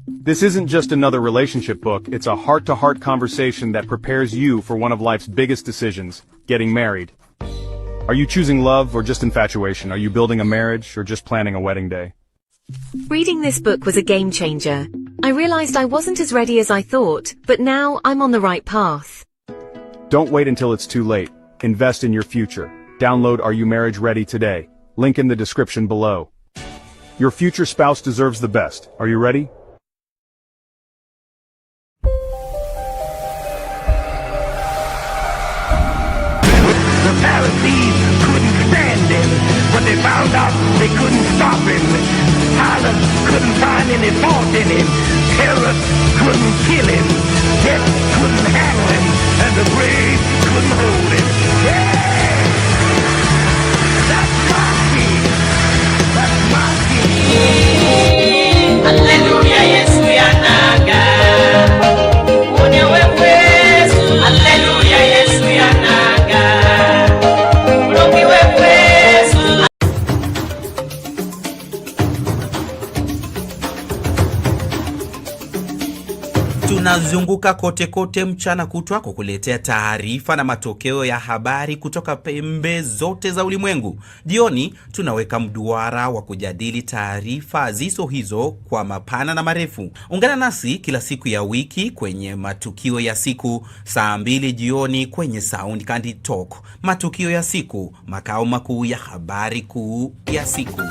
This isn't just another relationship book, it's a heart-to-heart conversation that prepares you for one of life's biggest decisions, getting married. Are you choosing love or just infatuation? Are you building a marriage or just planning a wedding day? Reading this book was a game changer. I realized I wasn't as ready as I thought, but now I'm on the right path. Don't wait until it's too late. Invest in your future. Download Are You Marriage Ready today. Link in the description below. Your future spouse deserves the best. Are you ready? Pharisees couldn't stand him. When they found out they couldn't stop him, Pilate couldn't find any fault in him. Herod couldn't kill him. Death couldn't handle him. And the grave couldn't hold him. Yeah! That's my king. That's my king. Hallelujah, yes we are now. Tunazunguka kote kote mchana kutwa kukuletea taarifa na matokeo ya habari kutoka pembe zote za ulimwengu. Jioni tunaweka mduara wa kujadili taarifa hizo kwa mapana na marefu. Ungana nasi kila siku ya wiki kwenye matukio ya siku saa 2 jioni kwenye Sound Candy Talk. Matukio ya siku, makao makuu ya habari kuu ya siku.